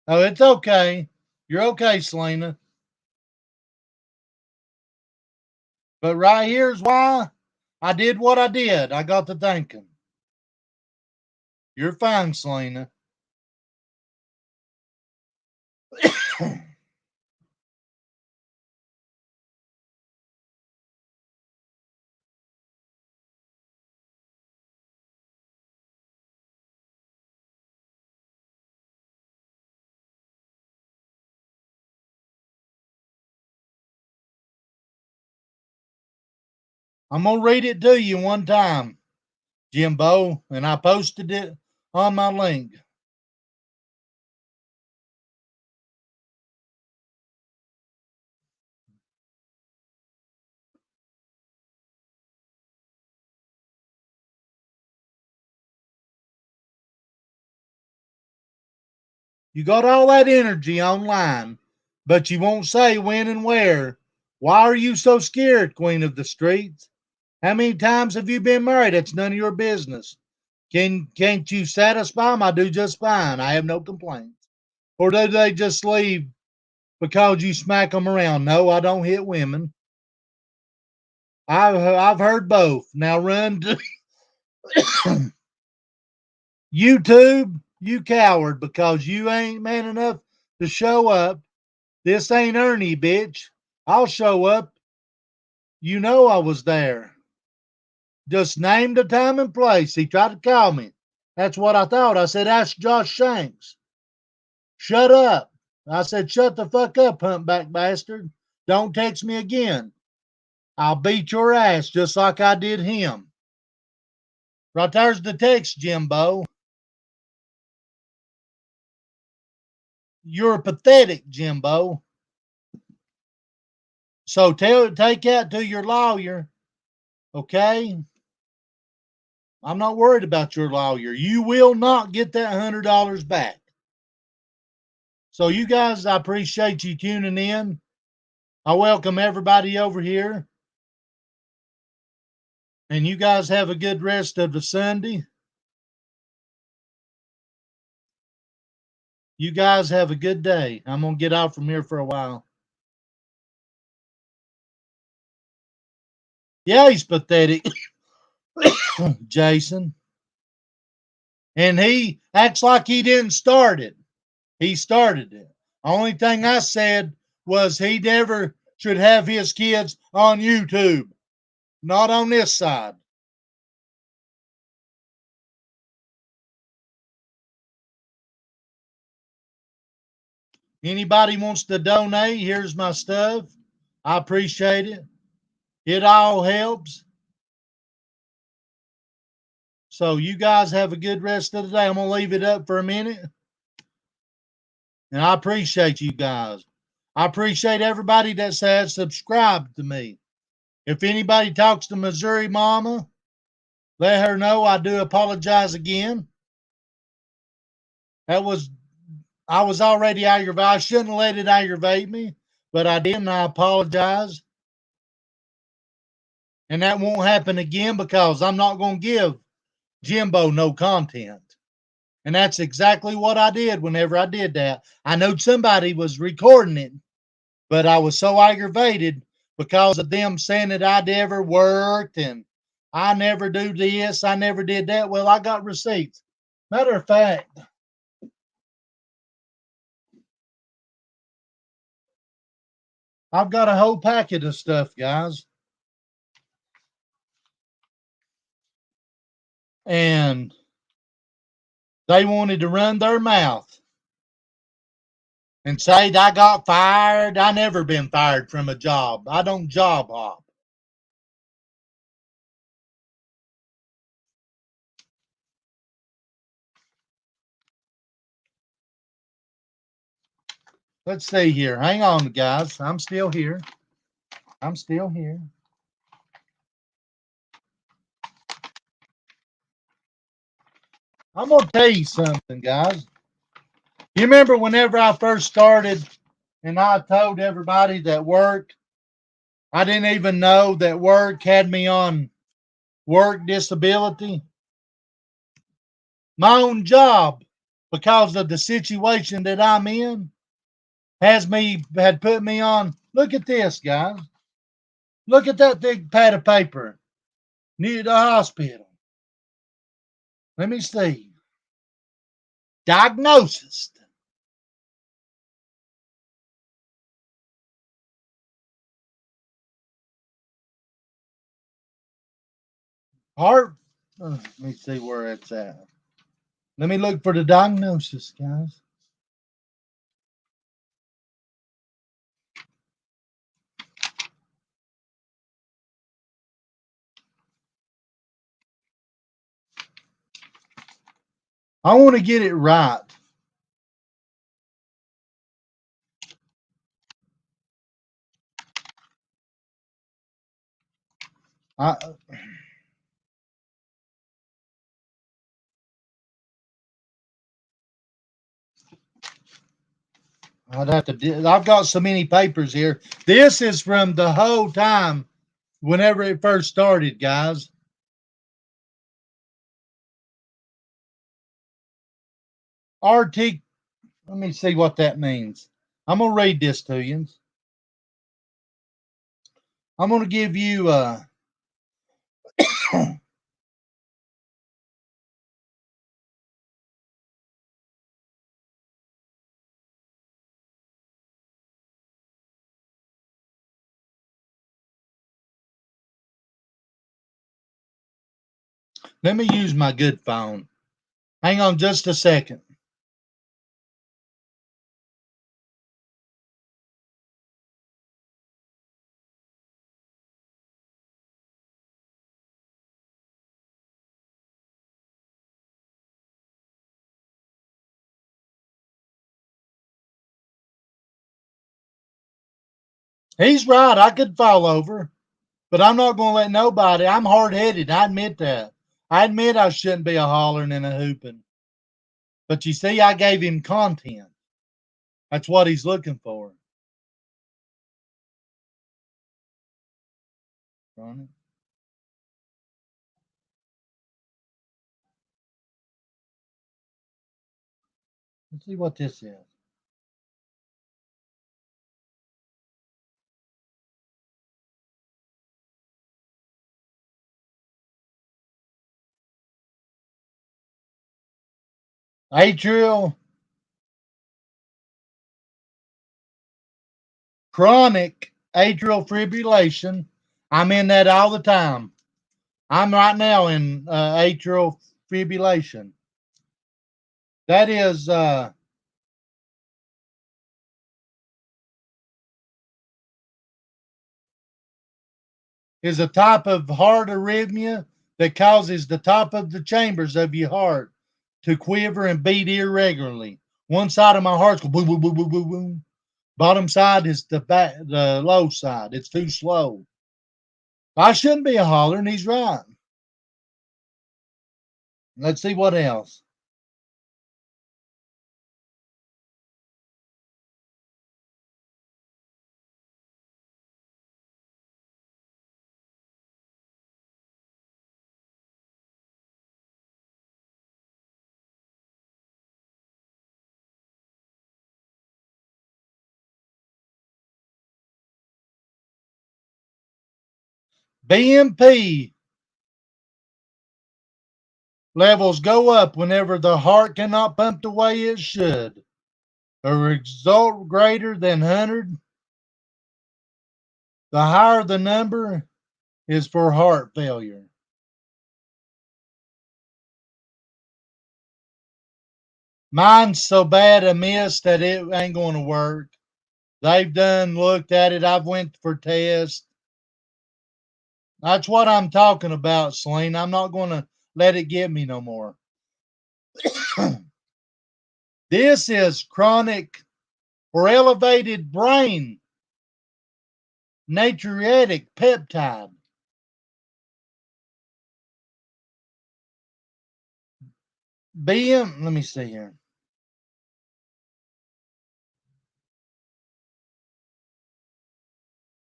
Oh, it's okay. You're okay, Selena. But right here's why I did what I did. I got to thinking. You're fine, Selena. I'm going to read it to you one time, Jimbo, and I posted it on my link. You got all that energy online, but you won't say when and where. Why are you so scared, Queen of the Streets? How many times have you been married? It's none of your business. Can't you satisfy them? I do just fine. I have no complaints. Or do they just leave because you smack them around? No, I don't hit women. I've heard both. Now run to YouTube, you coward, because you ain't man enough to show up. This ain't Ernie, bitch. I'll show up. You know I was there. Just name the time and place. He tried to call me. That's what I thought. I said, ask Josh Shanks. Shut up. I said, shut the fuck up, humpback bastard. Don't text me again. I'll beat your ass just like I did him. Right there's the text, Jimbo. You're pathetic, Jimbo. So take that to your lawyer, okay? I'm not worried about your lawyer. You will not get that $100 back. So you guys, I appreciate you tuning in. I welcome everybody over here. And you guys have a good rest of the Sunday. You guys have a good day. I'm going to get out from here for a while. Yeah, he's pathetic, Jason. And he acts like he didn't start it. He started it. Only thing I said was he never should have his kids on YouTube, not on this side. Anybody wants to donate, here's my stuff. I appreciate it. It all helps. So you guys have a good rest of the day. I'm going to leave it up for a minute. And I appreciate you guys. I appreciate everybody that says subscribe to me. If anybody talks to Missouri Mama, let her know I do apologize again. I was already aggravated. I shouldn't have let it aggravate me, but I did, and I apologize. And that won't happen again because I'm not going to give Jimbo no content. And that's exactly what I did whenever I did that. I know somebody was recording it, but I was so aggravated because of them saying that I never worked and I never do this, I never did that. Well, I got receipts. Matter of fact, I've got a whole packet of stuff, guys. And they wanted to run their mouth and say I got fired. I never been fired from a job. I don't job hop. Let's see here. Hang on, guys. I'm still here. I'm still here. I'm going to tell you something, guys. You remember whenever I first started and I told everybody that work, I didn't even know that work had me on work disability? My own job, because of the situation that I'm in, had put me on. Look at this, guys. Look at that big pad of paper near the hospital. Let me see. Diagnosis. Heart. Let me see where it's at. Let me look for the diagnosis, guys. I want to get it right. I, I'd have to. I've got so many papers here. This is from the whole time, whenever it first started, guys. RT. Let me see what that means. I'm gonna read this to you. I'm gonna give you. Let me use my good phone. Hang on just a second. He's right. I could fall over, but I'm not gonna let nobody. I'm hard headed. I admit that. I admit I shouldn't be a hollering and a hooping. But you see, I gave him content. That's what he's looking for. Let's see what this is. Atrial chronic atrial fibrillation. I'm in that all the time. I'm right now in atrial fibrillation. That is a type of heart arrhythmia that causes the top of the chambers of your heart to quiver and beat irregularly. One side of my heart's go boom, boom, boom, boom, boom, boom. Bottom side is the low side. It's too slow. I shouldn't be a holler, and he's right. Let's see what else. BMP levels go up whenever the heart cannot pump the way it should. A result greater than 100, the higher the number is for heart failure. Mine's so bad amiss that it ain't going to work. They've done looked at it. I've went for tests. That's what I'm talking about, Celine. I'm not going to let it get me no more. This is chronic or elevated brain natriuretic peptide. Let me see here.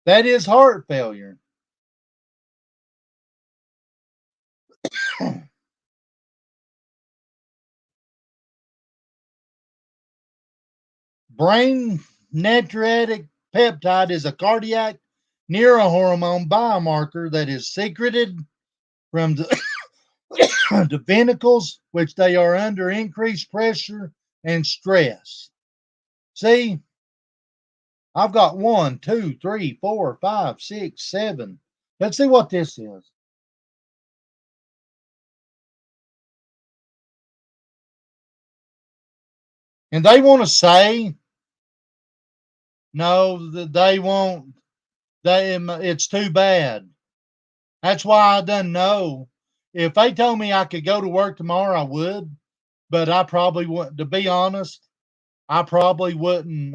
That is heart failure. Brain natriuretic peptide is a cardiac neurohormone biomarker that is secreted from the ventricles, which they are under increased pressure and stress. See, I've got 1, 2, 3, 4, 5, 6, 7. Let's see what this is. And they want to say, no, they won't. It's too bad. That's why I done know. If they told me I could go to work tomorrow, I would. But I probably wouldn't. To be honest, I probably wouldn't.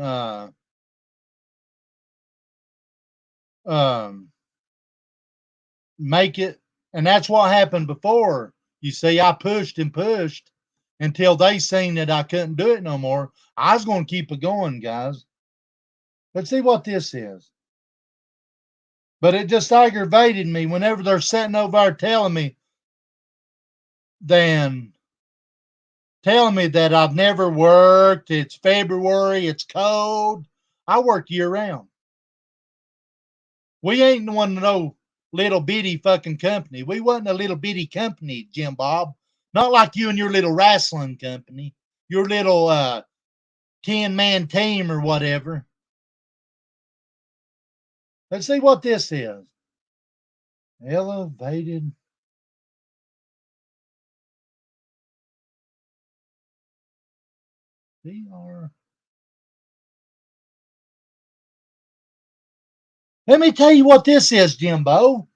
Make it. And that's what happened before. You see, I pushed and pushed until they seen that I couldn't do it no more. I was going to keep it going, guys. Let's see what this is. But it just aggravated me whenever they're sitting over there telling me that I've never worked. It's February. It's cold. I work year round. We ain't one of no little bitty fucking company. We wasn't a little bitty company, Jim Bob. Not like you and your little wrestling company, your little 10-man team or whatever. Let's see what this is. Elevated. DR. Let me tell you what this is, Jimbo.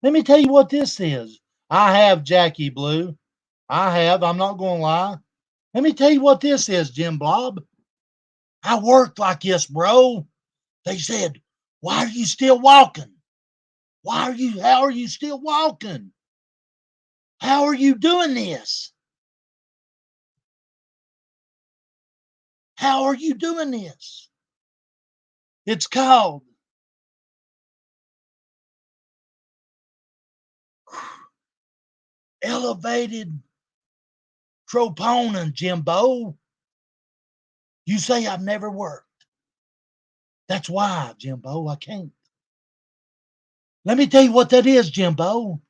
Let me tell you what this is. I have Jackie Blue. I have. I'm not going to lie. Let me tell you what this is, Jim Bob. I worked like this, bro. They said, why are you still walking? How are you still walking? How are you doing this? How are you doing this? It's called elevated troponin, Jimbo. You say I've never worked. That's why, Jimbo, I can't. Let me tell you what that is, Jimbo.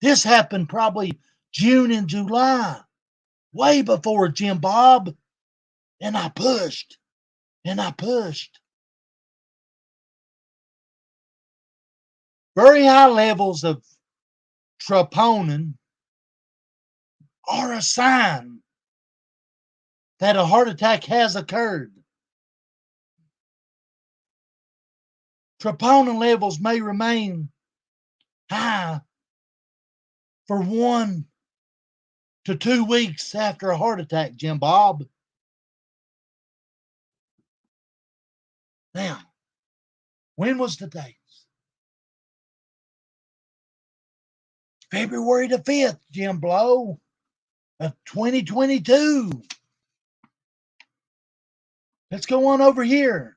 This happened probably June and July, way before Jim Bob. And I pushed, and I pushed. Very high levels of troponin are a sign that a heart attack has occurred. Troponin levels may remain high for 1 to 2 weeks after a heart attack, Jim Bob. Now, when was the date? February the 5th, Jim Blow, of 2022. Let's go on over here.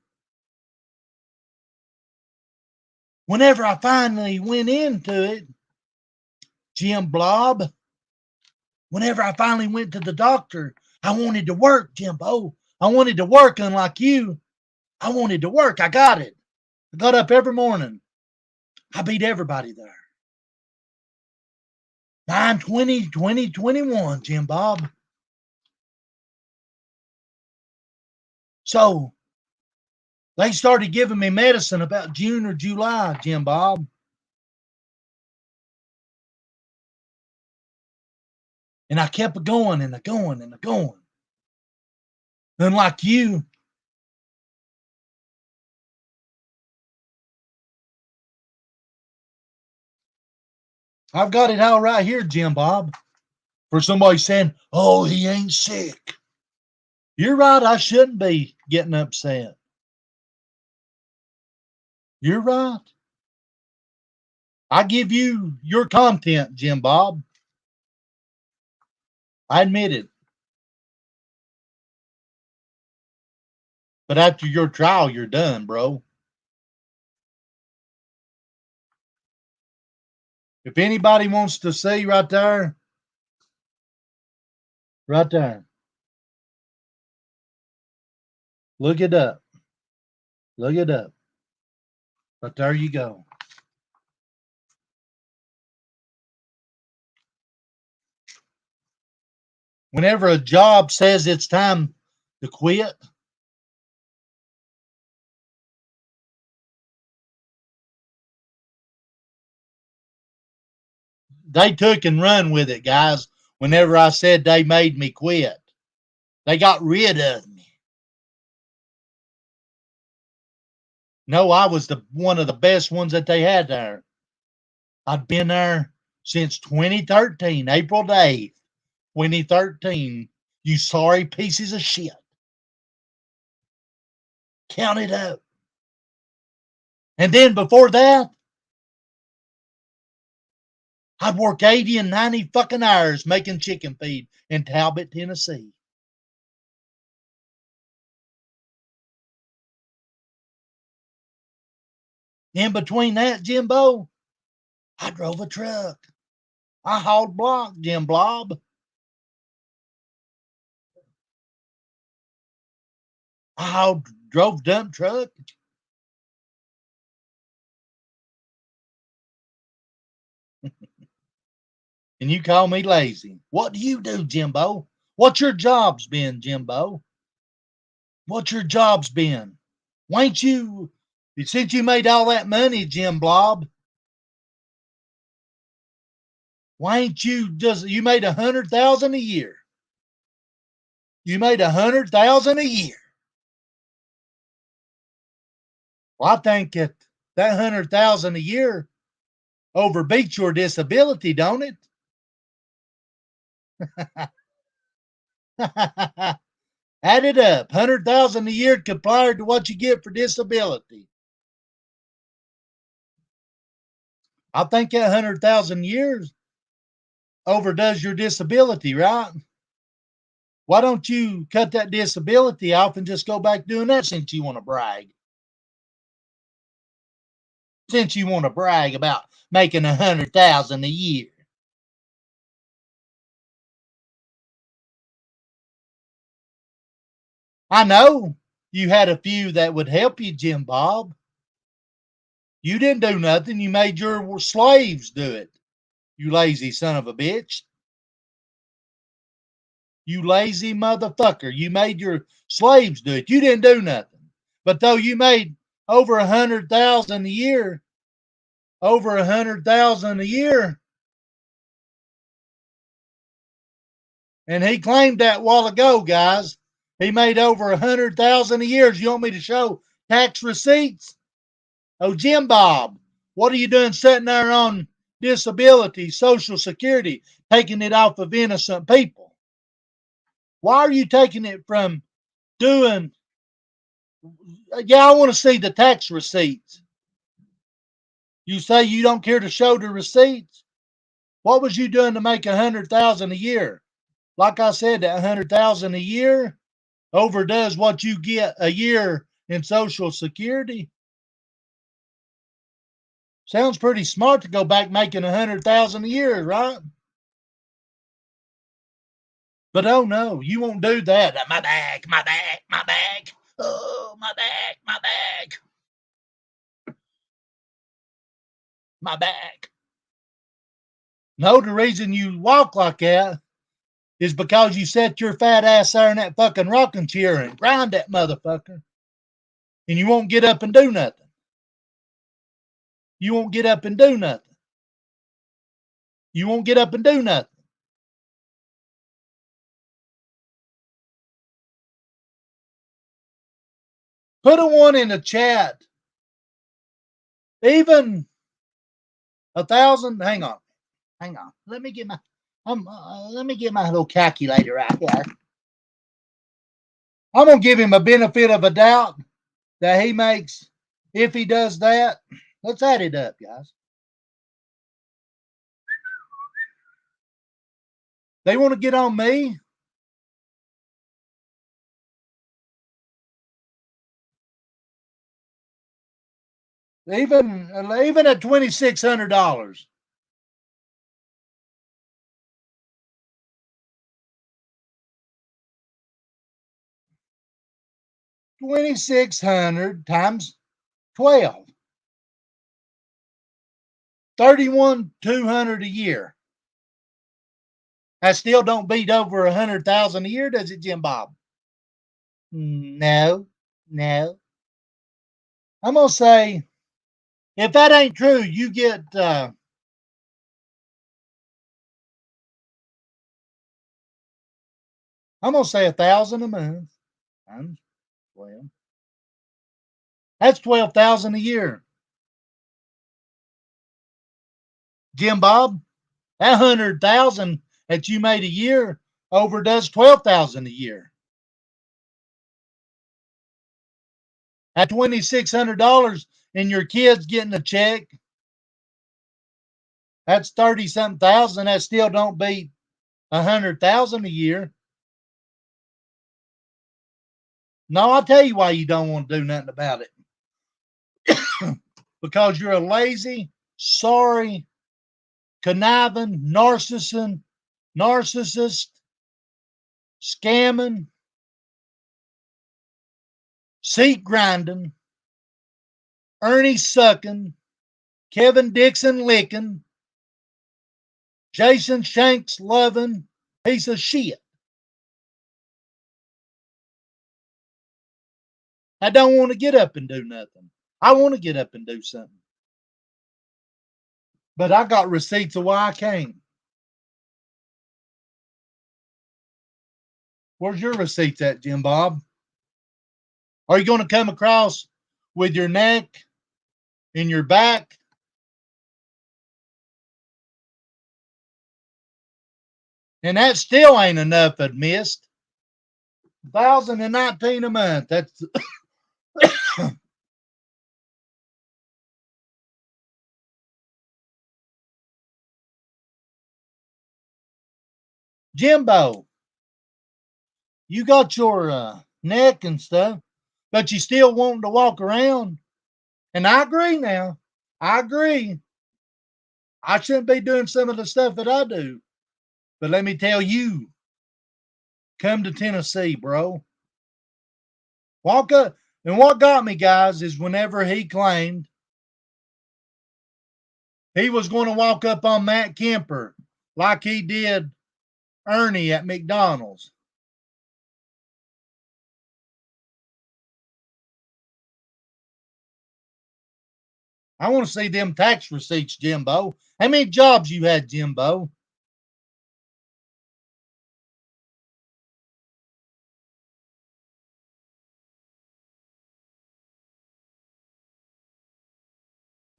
Whenever I finally went into it, Jim Blob, whenever I finally went to the doctor, I wanted to work, Jimbo. I wanted to work, unlike you. I wanted to work. I got it. I got up every morning. I beat everybody there. 9/20, 2021, Jim Bob. So they started giving me medicine about June or July, Jim Bob. And I kept going and going and going. Unlike you, I've got it all right here, Jim Bob. For somebody saying, oh, he ain't sick. You're right, I shouldn't be getting upset. You're right. I give you your content, Jim Bob. I admit it. But after your trial, you're done, bro. If anybody wants to see right there, look it up. Look it up. But there you go. Whenever a job says it's time to quit, they took and run with it, guys. Whenever I said they made me quit, they got rid of me. No, I was one of the best ones that they had there. I'd been there since 2013, April Day, 2013. You sorry pieces of shit. Count it up. And then before that, I'd work 80 and 90 fucking hours making chicken feed in Talbot, Tennessee. In between that, Jimbo, I drove a truck. I hauled block, Jim Blob. I drove dump truck. And you call me lazy. What do you do, Jimbo? What's your job's been, Jimbo? What's your job's been? Why ain't you, since you made all that money, Jim Blob, why ain't you you made 100,000 a year. You made 100,000 a year. Well, I think that 100,000 a year overbeats your disability, don't it? Add it up. 100,000 a year compared to what you get for disability. I think that 100,000 years overdoes your disability, right? Why don't you cut that disability off and just go back doing that since you want to brag? Since you want to brag about making 100,000 a year. I know you had a few that would help you, Jim Bob. You didn't do nothing. You made your slaves do it. You lazy son of a bitch. You lazy motherfucker. You made your slaves do it. You didn't do nothing. But though you made over 100,000 a year, over 100,000 a year, and he claimed that a while ago, guys. He made over 100,000 a year. You want me to show tax receipts? Oh, Jim Bob, what are you doing sitting there on disability, Social Security, taking it off of innocent people? Why are you taking it from doing? Yeah, I want to see the tax receipts. You say you don't care to show the receipts? What was you doing to make 100,000 a year? Like I said, that 100,000 a year overdoes what you get a year in Social Security. Sounds pretty smart to go back making 100,000 a year, right? But oh no, you won't do that. My back, my back, my back. Oh, my back, my back. my back. No, the reason you walk like that is because you set your fat ass there in that fucking rocking chair and grind that motherfucker. And you won't get up and do nothing. You won't get up and do nothing. You won't get up and do nothing. Put a one in the chat. Even 1,000. Hang on. Let me get my little calculator right here. I'm gonna give him a benefit of a doubt that he makes if he does that. Let's add it up, guys. They want to get on me. Even at $2,600. $2,600 times 12. 31,200 a year. That still don't beat over 100,000 a year, does it, Jim Bob? No. I'm gonna say, if that ain't true, you get I'm gonna say 1,000 a month times 12. That's 12,000 a year. Jim Bob, that 100,000 that you made a year overdoes 12,000 a year. At $2,600 and your kids getting a check, that's 30-something thousand. That still don't beat 100,000 a year. No, I'll tell you why you don't want to do nothing about it. Because you're a lazy, sorry, conniving, narcissist, scamming, seat grinding, Ernie sucking, Kevin Dixon licking, Jason Shanks loving piece of shit. I don't want to get up and do nothing. I want to get up and do something. But I got receipts of why I can't. Where's your receipts at, Jim Bob? Are you going to come across with your neck and your back? And that still ain't enough, missed. 1,019 a month. That's Jimbo. You got your neck and stuff, but you still wanting to walk around. And I agree now. I agree. I shouldn't be doing some of the stuff that I do. But let me tell you, come to Tennessee, bro. Walk up. And what got me, guys, is whenever he claimed he was going to walk up on Matt Kemper like he did Ernie at McDonald's. I want to see them tax receipts, Jimbo. How many jobs you had, Jimbo?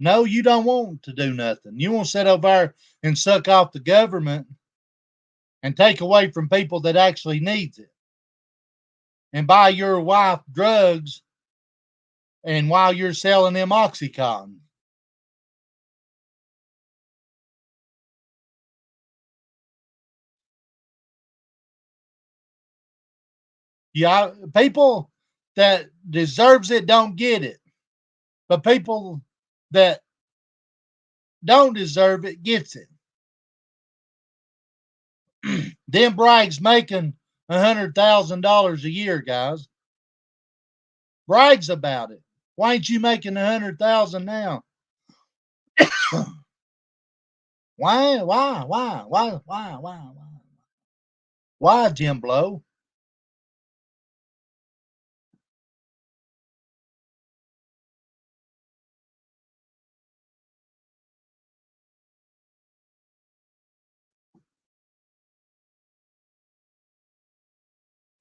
No, you don't want to do nothing. You want to sit over there and suck off the government and take away from people that actually needs it. And buy your wife drugs and while you're selling them Oxycontin. Yeah, people that deserves it don't get it. But people that don't deserve it gets it. Them Bragg's making $100,000 a year, guys. Brags about it. Why ain't you making $100,000 now? Why, Jim Blow?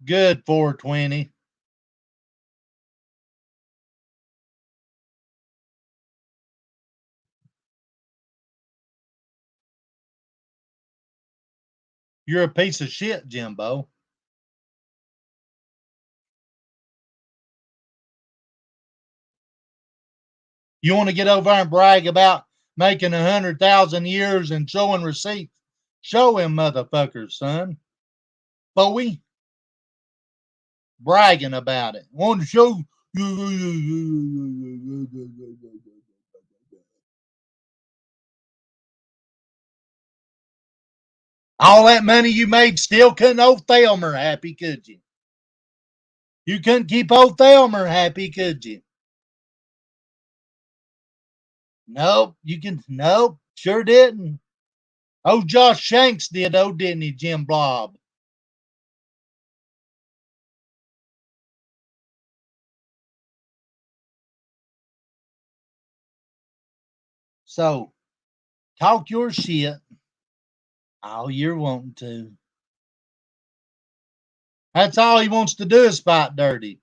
Good 420. You're a piece of shit, Jimbo. You want to get over and brag about making 100,000 years and showing receipts? Show him, motherfuckers, son. Bowie, bragging about it. Want to show. All that money you made still couldn't old Thelmer happy, could you? You couldn't keep old Thelmer happy, could you? Nope, nope, sure didn't. Oh, Josh Shanks did, oh, didn't he, Jim Blob? So, talk your shit all you're wanting to. That's all he wants to do is fight dirty.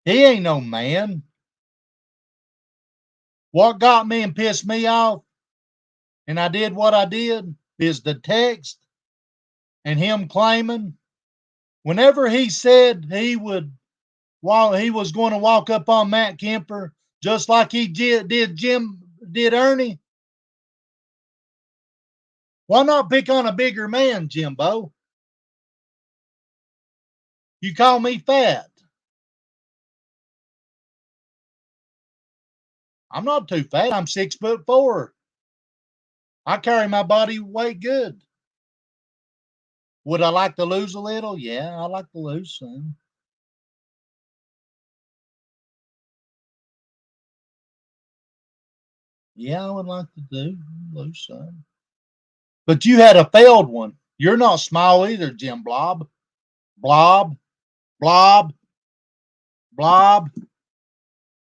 He ain't no man. What got me and pissed me off, and I did what I did, is the text and him claiming whenever he said he would, while he was going to walk up on Matt Kemper, just like he did Ernie. Why not pick on a bigger man, Jimbo? You call me fat. I'm not too fat. I'm 6'4". I carry my body weight good. Would I like to lose a little? Yeah, I like to lose some. Yeah, I would like to lose some. But you had a failed one. You're not small either, Jim Blob. Blob, blob, blob.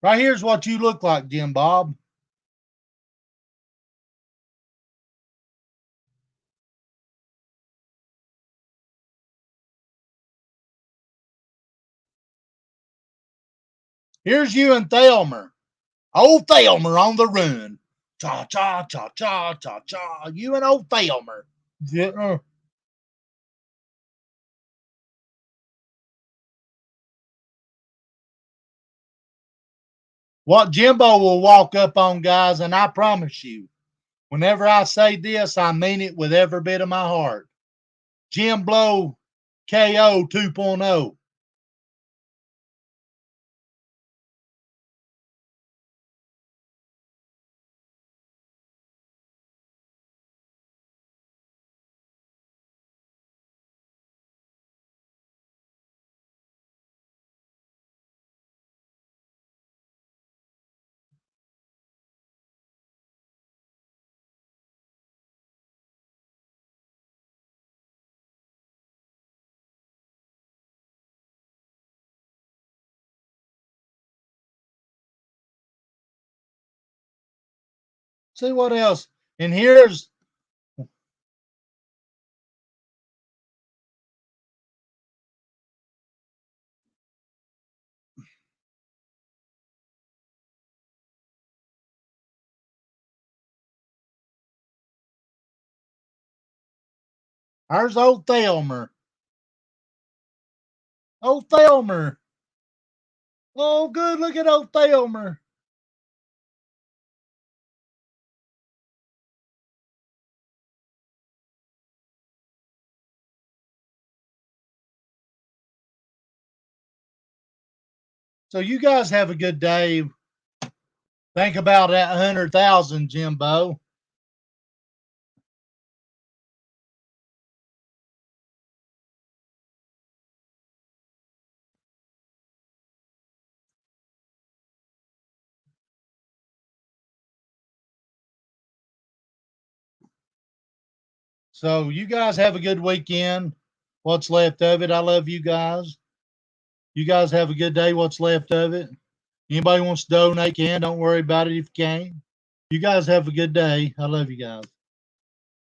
Right here's what you look like, Jim Bob. Here's you and Thelmer. Old Thelmer on the run. Cha, cha, cha, cha, cha, cha. You and old Thelmer. Yeah. What Jimbo will walk up on, guys, and I promise you, whenever I say this, I mean it with every bit of my heart. Jim Blow KO 2.0. See what else? And here's old Thelmer. Old Thelmer. Oh, good. Look at old Thelmer. So you guys have a good day. Think about that 100,000, Jimbo. So you guys have a good weekend. What's left of it. I love you guys. You guys have a good day. What's left of it. Anybody wants to donate can. Don't worry about it if you can't. You guys have a good day. I love you guys.